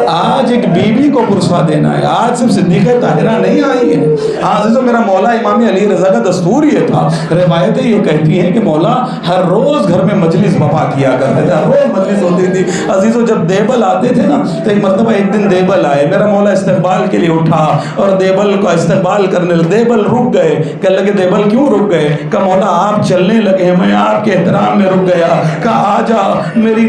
آج ایک بیوی کو پرسوا دینا ہے. آج صرف صدیقہ طاہرہ نہیں آئی ہے. ہاں عزیزو میرا مولا امام علی رضا کا دستور یہ تھا, روایتیں یہ کہتی ہیں کہ مولا ہر روز گھر میں مجلس بپا کیا کرتے تھے. ہر روز مجلس ہوتی تھی. عزیزو جب دیبل آتے تھے نا تو ایک مرتبہ ایک دن دیبل آئے, میرا مولا استقبال کے لیے اٹھا اور دیبل کو استقبال کرنے لگے. دیبل رک گئے. کہنے لگے دیبل کیوں رک گئے؟ کہ مولا آپ چلنے لگے, میں آپ کے احترام میں رک گیا. کہا آجا میری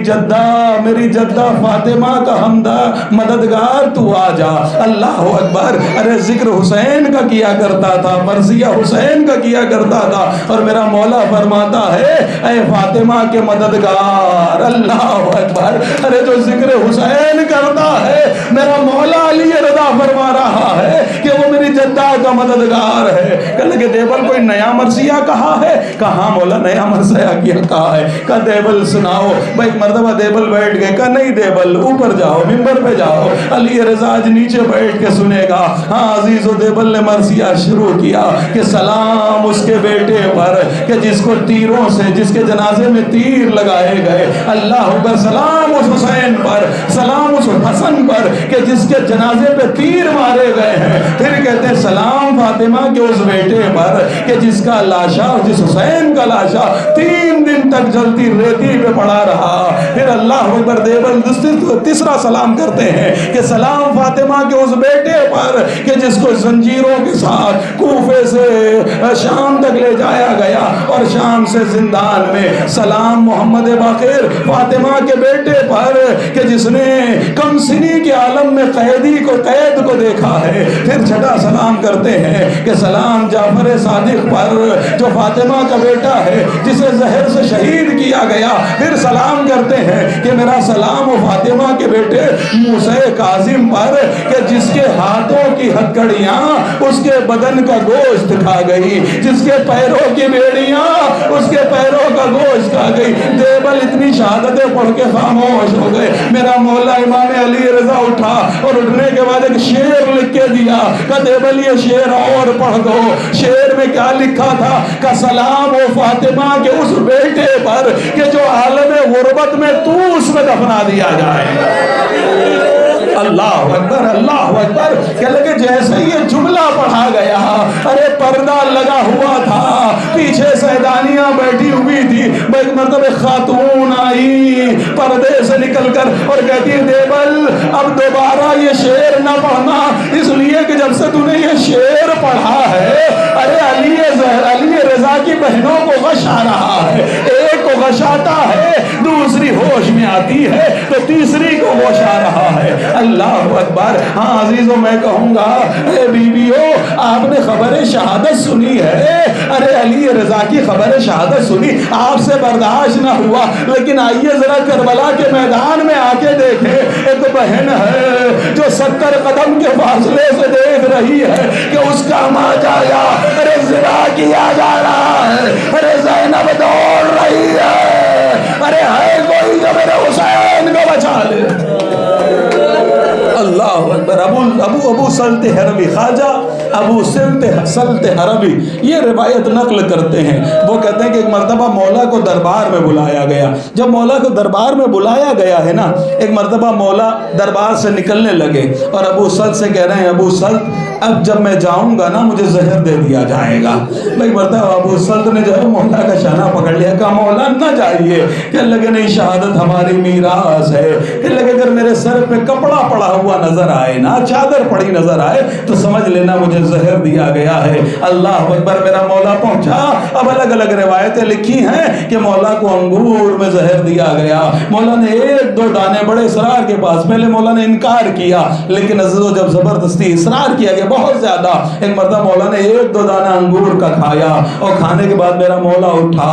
جدہ فاطمہ کا حمدہ مددگار تو آجا. اللہ اکبر. ارے ذکر حسین کا کیا کرتا تھا, مرثیہ حسین کا کیا کرتا تھا, اور میرا مولا فرماتا ہے اے فاطمہ کے مددگار. اللہ اکبر. ارے جو ذکر حسین کرتا ہے میرا مولا علی رضا فرما رہا ہے کہ وہ میری جدہ کا مددگار ہے. کہنے لگے دیبل کوئی نیا مرثیہ کہا ہے؟ کہاں مولا نیا مرثیہ کیا کہا ہے؟ کہا دیبل سناؤ. بھائی مرتبہ دیبل بیٹھ گئے. کہا نہیں دیبل اوپر جاؤ, ممبر پہ جاؤ, علی رضا آج نیچے بیٹھ کے سنے گا. ہاں عزیزو دیبل نے مرثیہ شروع کیا کہ سلام اس کے بیٹے پر کہ جس کو تیروں سے, جس کے جنازے میں تیر لگائے گئے. اللہ اکبر. سلام اس حسین پر, سلام اس حسن پر کہ جس کے جنازے پہ تیر مارے گئے ہیں. پھر کہتے ہیں سلام فاطمہ کے اس بیٹے پر کہ جس کا لاشا, جس حسین کا لاشا 3 دن تک جلتی ریتی پہ پڑا رہا. پھر اللہ اکبر دیبل تیسرا سلام کرتے ہیں کہ سلام فاطمہ کے اس بیٹے پر کہ جس کو زنجیروں کے ساتھ کوفے سے شام تک لے جایا گیا اور شام سے زندان میں. سلام محمد باقر فاطمہ کے بیٹے پر کہ جس نے کم سنی کے عالم میں قید کو دیکھا ہے. پھر چھٹا سلام کرتے ہیں کہ سلام جعفر صادق پر جو فاطمہ کا بیٹا ہے جسے زہر سے شہید کیا گیا. پھر سلام کرتے ہیں کہ میرا سلام و فاطمہ کے بیٹے موسیٰ کاظم پر کہ جس کے ہاتھوں کی ہتھکڑیاں اس کے بدن کا گوشت کھا گئی, جس کے پیروں کی بیڑیاں اس کے پیروں کا گوشت کھا گئی. دیبل اتنی شہادتیں پڑھ کے خاموش ہو گئے. میرا مولا امام علی رضا اٹھا اور اٹھنے کے بعد ایک شعر لکھ کے دیا کہ دیبل یہ شعر اور پڑھ دو. شعر میں کیا لکھا تھا کہ سلام و فاطمہ کے اس بیٹے پر کہ جو عالم غربت میں توس میں دفنا دیا جائے. اللہ اکبر, اللہ اکبر. کہ لگے جیسے یہ جملہ پڑھا گیا, ارے پردہ لگا ہوا تھا, پیچھے سیدانیاں بیٹھی ہوئی تھی. ایک مرتبہ خاتون آئی پردے سے نکل کر اور کہتی ہے دیبل اب دوبارہ یہ شعر نہ پڑھنا, اس لیے کہ جب سے تو نے یہ شعر پڑھا ہے ارے علی رضا کی بہنوں کو غش آ رہا ہے. ایک کو غش آتا ہے, دوسری ہوش میں آتی ہے, تو تیسری کو ہوش آ رہا ہے. اللہ اکبر. ہاں عزیزو میں کہوں گا اے بیویو آپ نے خبر شہادت سنی ہے, ارے علی رضا کی خبر شہادت سنی, آپ سے برداشت نہ ہوا, لیکن آئیے ذرا کربلا کے میدان میں آ کے دیکھیں. ایک بہن ہے جو 70 قدم کے فاصلے سے دیکھ رہی ہے کہ اس کا ماں جایا, ارے زنا کیا جا رہا ہے, ارے زینب دوڑ رہی ہے, ارے ہے کوئی جو میرے حسین کو بچا لے. اللہ اکبر. ابو سلط حربی خواجہ ابو سلط حربی یہ روایت نقل کرتے ہیں، وہ کہتے ہیں کہ ایک مرتبہ مولا کو دربار میں بلایا گیا۔ جب مولا کو دربار میں بلایا گیا ہے نا، ایک مرتبہ مولا دربار سے نکلنے لگے اور ابو سلط سے کہہ رہے ہیں ابو سلط اب جب میں جاؤں گا نا مجھے زہر دے دیا جائے گا۔ ایک مرتبہ ابو سلط نے جو ہے مولا کا شانہ پکڑ لیا، کہا مولا نہ جائیے، کہ لگے نہیں شہادت ہماری میراث ہے، کہ لگے اگر میرے سر پہ کپڑا پڑا ہوا نظر آئے نا، چادر پڑی نظر آئے تو سمجھ لینا مجھے زہر دیا گیا ہے۔ اللہ اکبر، میرا مولا پہنچا۔ اب الگ الگ روایتیں لکھی ہیں کہ مولا کو انگور میں زہر دیا گیا۔ مولا نے ایک دو دانے بڑے اسرار کے پاس، پہلے مولا نے انکار کیا لیکن عزیزو جب زبردستی اصرار کیا گیا بہت زیادہ، ایک مرتبہ مولا نے ایک دو دانہ انگور کا کھایا اور کھانے کے بعد میرا مولا اٹھا۔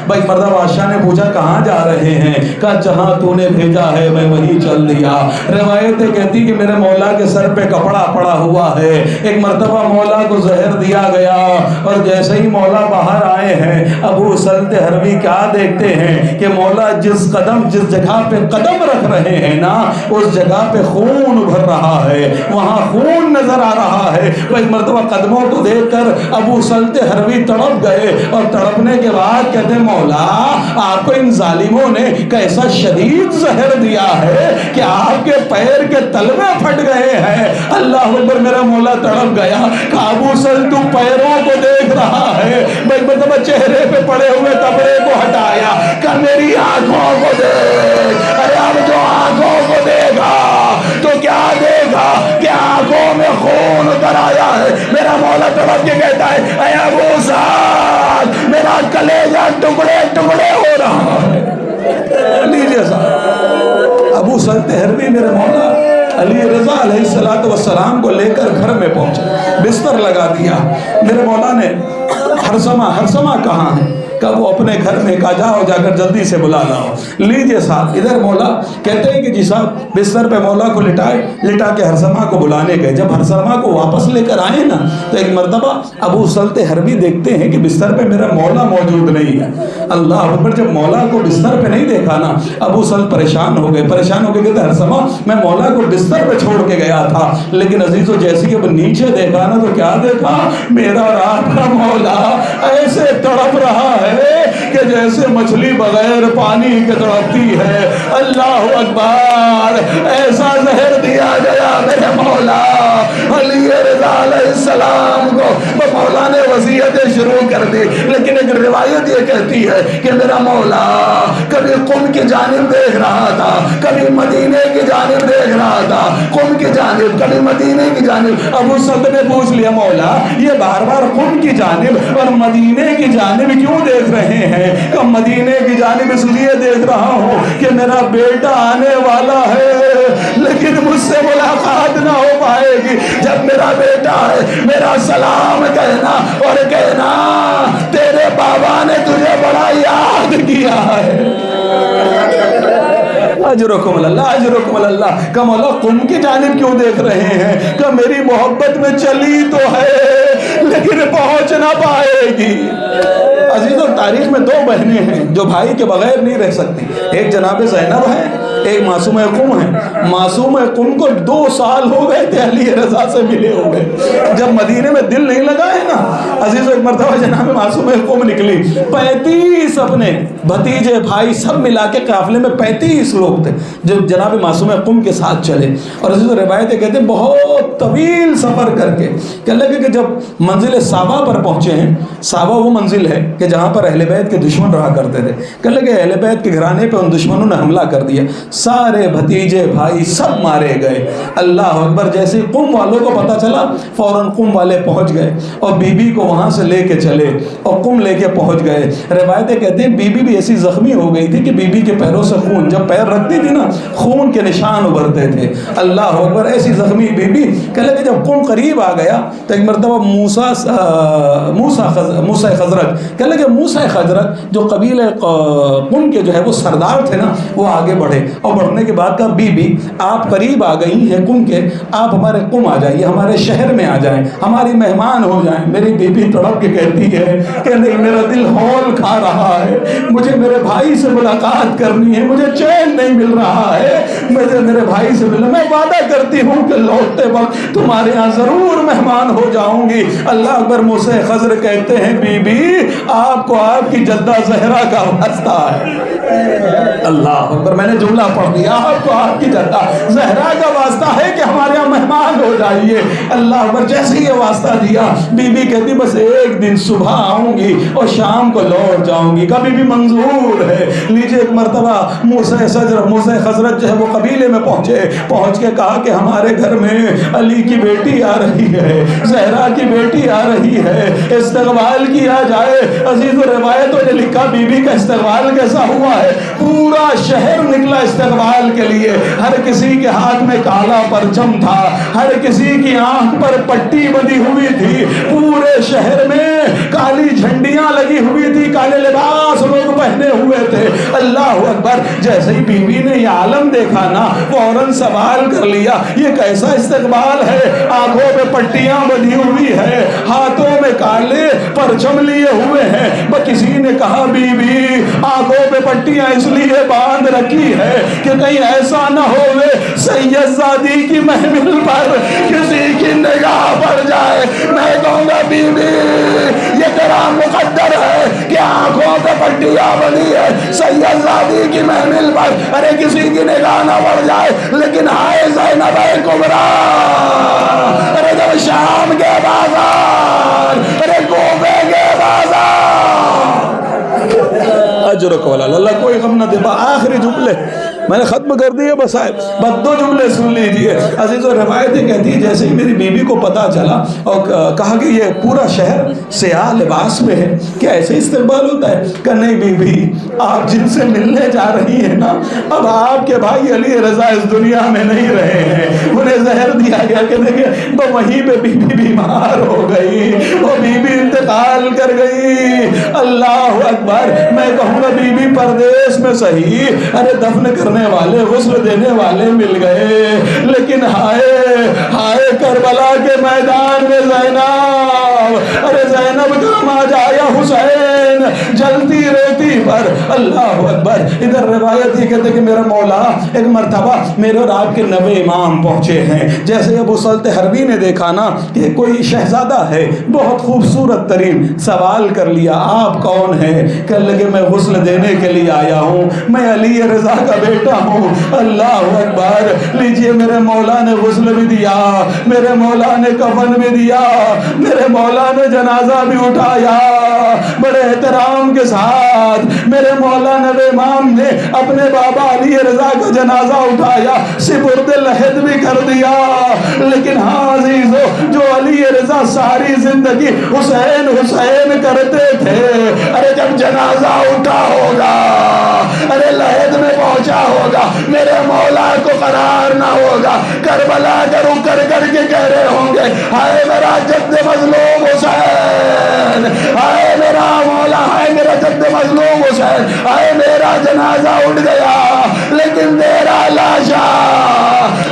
بھائی مرتبہ بادشاہ نے پوچھا کہاں جا رہے ہیں؟ کہا جہاں تو نے بھیجا ہے میں وہیں چل دیا۔ روایتیں کہتی کہ میرے مولا کے سر پہ کپڑا پڑا ہوا ہے۔ ایک مرتبہ مولا کو زہر دیا گیا اور جیسے ہی مولا باہر آئے ہیں ابو سلط حربی کیا دیکھتے ہیں کہ مولا جس جگہ پہ قدم رکھ رہے ہیں نا اس جگہ پہ خون ابھر رہا ہے، وہاں خون نظر آ رہا ہے۔ وہ ایک مرتبہ قدموں کو دیکھ کر ابو سلط حربی تڑپ گئے اور تڑپنے کے بعد کہتے مولا آپ کو ان ظالموں نے کیسا شدید زہر دیا ہے کہ آپ کے پیر کے تلوے پھٹ گئے ہیں۔ اللہ اکبر، میرا مولا تڑپ گیا کہ ابو سلط تو پیروں کو دیکھ رہا ہے۔ میں ایک مرتبہ چہرے پہ پڑے ہوئے کپڑے کو ہٹایا کہ میری آنکھوں کو دیکھ۔ ارے اب جو آنکھوں کو دیکھا تو کیا دیکھا کہ آنکھوں میں خون اتر آیا ہے۔ میرا مولا تڑپ کے کہتا ہے اے ابو سلط میرا کلیجہ ٹکڑے ٹکڑے ہو رہا ہے۔ لیجیے صاحب، ابو سلط حربی میرے مولا علی رضا علیہ السلام کو لے کر گھر میں پہنچے، بستر لگا دیا۔ میرے مولا نے ہرسمہ کہاں ہے؟ کہ وہ اپنے گھر میں کہا جاؤ جا کر جلدی سے بلا لاؤ۔ لیجیے صاحب، ادھر مولا کہتے ہیں کہ جی صاحب بستر پہ مولا کو لٹا کے ہرسمہ کو بلانے گئے۔ جب ہرسمہ کو واپس لے کر آئے نا تو ایک مرتبہ ابو سلط حربی دیکھتے ہیں کہ بستر پہ میرا مولا موجود نہیں ہے۔ اللہ اکبر، جب مولا کو بستر پہ نہیں دیکھا نا ابو سلط پریشان ہو گئے کہتے ہرسمہ میں مولا کو بستر پہ چھوڑ کے گیا تھا، لیکن عزیزو جیسے کہ نیچے دیکھا نا تو کیا دیکھا؟ میرا اور آپ کا مولا ایسے تڑپ رہا ہے کہ جیسے مچھلی بغیر پانی کے تڑپتی ہے۔ اللہ اکبر، ایسا زہر دیا گیا میرے مولا علی رضا علیہ السلام کو۔ مولا نے وصیتیں شروع کر دی، لیکن ایک روایت یہ کہتی ہے کہ میرا مولا کبھی قم کی جانب دیکھ رہا تھا، کبھی مدینے کی جانب دیکھ رہا تھا، قم کی جانب کبھی مدینے کی جانب۔ ابو سلط نے پوچھ لیا مولا یہ بار بار قم کی جانب اور مدینے کی جانب کیوں دیکھ رہے ہیں؟ کہ مدینے کی جانب اس لیے دیکھ رہا ہوں کہ میرا بیٹا آنے والا ہے لیکن مجھ سے ملاقات نہ ہو پائے گی۔ جب میرا بیٹا ہے میرا سلام کہنا اور کہنا تیرے بابا نے تجھے بڑا یاد کیا ہے۔ اجرکم اللہ، اجرکم اللہ۔ کہ مولا قم کی جانب کیوں دیکھ رہے ہیں؟ کہ میری محبت میں چلی تو ہے لیکن پہنچ نہ پائے گی۔ عزیزو تاریخ میں دو بہنیں ہیں جو بھائی کے بغیر نہیں رہ سکتی، ایک جناب زینب ہے، ایک معصومہ قم ہے۔ معصومہ قم کو 2 سال ہو گئے تھے علی رضا سے ملے ہوئے، جب مدینے میں دل نہیں لگا ہے نا عزیزو ایک مرتبہ جناب معصومہ قم نکلی، 35 اپنے بھتیجے بھائی سب ملا کے قافلے میں 35 لوگ تھے جو جناب معصومہ قم کے ساتھ چلے۔ اور عزیزو روایتیں کہتے ہیں بہت طویل سفر کر کے کہنے لگے کہ جب منزل صابہ پر پہنچے ہیں، صابہ وہ منزل ہے کہ جہاں پر اہل بیت کے دشمن رہا کرتے تھے، کہنے لگے اہل بیت کے گھرانے پہ ان دشمنوں نے حملہ کر دیا، سارے بھتیجے بھائی سب مارے گئے۔ اللہ اکبر، جیسے قم والوں کو پتہ چلا فوراً قم والے پہنچ گئے اور بی بی کو وہاں سے لے کے چلے اور قم لے کے پہنچ گئے۔ روایتیں کہتے ہیں بی بی بھی ایسی زخمی ہو گئی تھی کہ بی بی کے پیروں سے خون، جب پیر رکھتی تھی نا خون کے نشان ابھرتے تھے۔ اللہ اکبر، ایسی زخمی بی بی کہنے لگے جب قم قریب آ گیا تو ایک مرتبہ موسیٰ خزرج کہنے لگے موسیٰ خزرج جو قبیلہ قم کے جو ہے وہ سردار تھے نا وہ آگے بڑھے اور بڑھنے کے بعد کہا بی بی آپ قریب آ گئی ہیں قم کے، آپ ہمارے قم آ جائیے، ہمارے شہر میں آ جائیں، ہماری مہمان ہو جائیں۔ میری بی بی تڑپ کے کہتی ہے کہ نہیں میرا دل ہول کھا رہا ہے مجھے میرے بھائی سے ملاقات کرنی ہے، مجھے چین نہیں مل رہا ہے، مجھے میرے بھائی سے ملنا، میں وعدہ کرتی ہوں کہ لوٹتے وقت تمہارے ہاں ضرور مہمان ہو جاؤں گی۔ اللہ اکبر۔ موسیٰ خضر کہتے ہیں بی بی آپ کو آپ کی جدہ زہرا کا واسطہ ہے۔ اللہ اکبر، میں نے جملہ پڑھ دیا، آپ کو آپ کی جدہ زہرا کا واسطہ ہے کہ ہمارے یہاں مہمان ہو جائیے۔ اللہ اکبر۔ جیسے یہ واسطہ دیا بی بی کہتی بس ایک دن صبح آؤں گی اور شام کو لوٹ جاؤں گی، کبھی بھی منظور ہے۔ لیجیے ایک مرتبہ موسیٰ خضرت جو ہے وہ قبیلے میں پہنچ کے کہا کہ ہمارے گھر میں علی کی بیٹی آ رہی ہے، زہرا کی بیٹی آ رہی ہے، استقبال کیا جائے۔ عزیز و روایتوں نے لکھا بی بی کا استقبال کیسا ہوا ہے، پورا شہر نکلا استقبال کے لیے، ہر کسی کے ہاتھ میں کالا پرچم تھا، ہر کسی کی آنکھ پر پٹی بندھی ہوئی تھی، پورے شہر میں کالی جھنڈیاں لگی ہوئی تھی، کالے لباس لوگ پہنے ہوئے تھے۔ اللہ اکبر۔ جیسے ہی بی بی نے یہ عالم دیکھا نا فوراً سوال کر لیا یہ کیسا استقبال ہے، آنکھوں پہ پٹیاں بندھی ہوئی ہے، ہاتھوں میں کالے پرچم لیے ہوئے ہیں۔ کسی نے کہا بی بی آنکھوں پہ پٹیاں اس لیے باندھ رکھی ہے کہ کہیں ایسا نہ ہوئے سید زادی کی محمل پر کسی کی نگاہ پڑ جائے۔ میں کہوں گا بی بی یہ تیرا مقدر ہے کہ آنکھوں پہ پٹیاں بندھی ہے سید زادی کی محمل پر، ارے کسی کی نگاہ نہ پڑ جائے۔ لیکن ہائے زینب کبریٰ، ارے جب شام کے بازار، ارے کوفے کے بازار، اجرک والا اللہ کوئی غم نہ دے۔ آخری جملے میں نے ختم کر دیے، بس دو جملے سن لیجئے۔ عزیز و روایتیں کہتی ہے جیسے ہی میری بیوی کو پتا چلا اور کہا کہ یہ پورا شہر سیاہ لباس میں ہے، کیا ایسے استقبال ہوتا ہے؟ کہ نہیں بی بی آپ جن سے ملنے جا رہی ہیں نا اب آپ کے بھائی علی رضا اس دنیا میں نہیں رہے ہیں، انہیں زہر دیا گیا کہ دیکھیں تو وہیں پہ بی بی بیمار ہو گئی، وہ بی بی انتقال کر گئی۔ اللہ اکبر۔ میں کہوں گا بی بی پردیس میں صحیح، ارے دفن کرنے والے غسل دینے والے مل گئے، لیکن ہائے کربلا کے میدان میں زینب، ارے زینب کا ماجا یا حسین جلتی ریتی پر۔ اللہ اکبر۔ ادھر روایت یہ کہتے کہ میرا مولا ایک مرتبہ میرے اور آپ کے 9 امام پہنچے ہیں، جیسے ابو سلط حربی نے دیکھا نا کہ کوئی شہزادہ ہے بہت خوبصورت ترین، سوال کر لیا آپ کون ہیں؟ کہنے لگے میں غسل دینے کے لیے آیا ہوں، میں علی رضا کا بیٹا ہوں۔ اللہ اکبر۔ لیجئے میرے مولا نے غسل بھی دیا، میرے مولا نے کفن بھی دیا، میرے مولا نے جنازہ بھی اٹھایا، بڑے احترام کے ساتھ میرے مولا نبی امام نے اپنے بابا علی رضا کا جنازہ اٹھایا، سپرد لحد بھی کر دیا۔ لیکن ہاں عزیزو، جو علی رضا ساری زندگی حسین حسین کرتے تھے، ارے جب جنازہ اٹھا ہوگا، ارے لحد میں پہنچا ہوگا، میرے مولا کو قرار نہ ہوگا، کربلا کا رخ کر کر کے کہہ رہے ہوں گے ہائے میرا جد مظلوم حسین، ہائے میرا مولا، ہائے میرا جد مظلوم حسین، ہائے میرا جنازہ اٹھ گیا لیکن میرا لاشا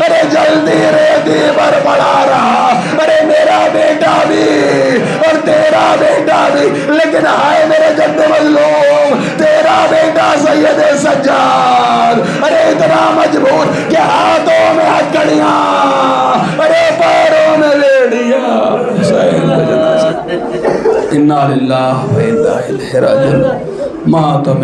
ارے جلدی ریتی پر پڑا رہا، ارے میرا بیٹا بھی اور تیرا بیٹا بھی، لیکن ہائے میرے جد مظلوم تیرا بیٹا سید سجاد ارے اتنا مجبور کہ ہاتھوں میں ہتھکڑیاں، ارے پیروں میں لیڑیاں، حسین کا جنازہ۔ انا للہ و انا الیہ راجعون۔ ماتم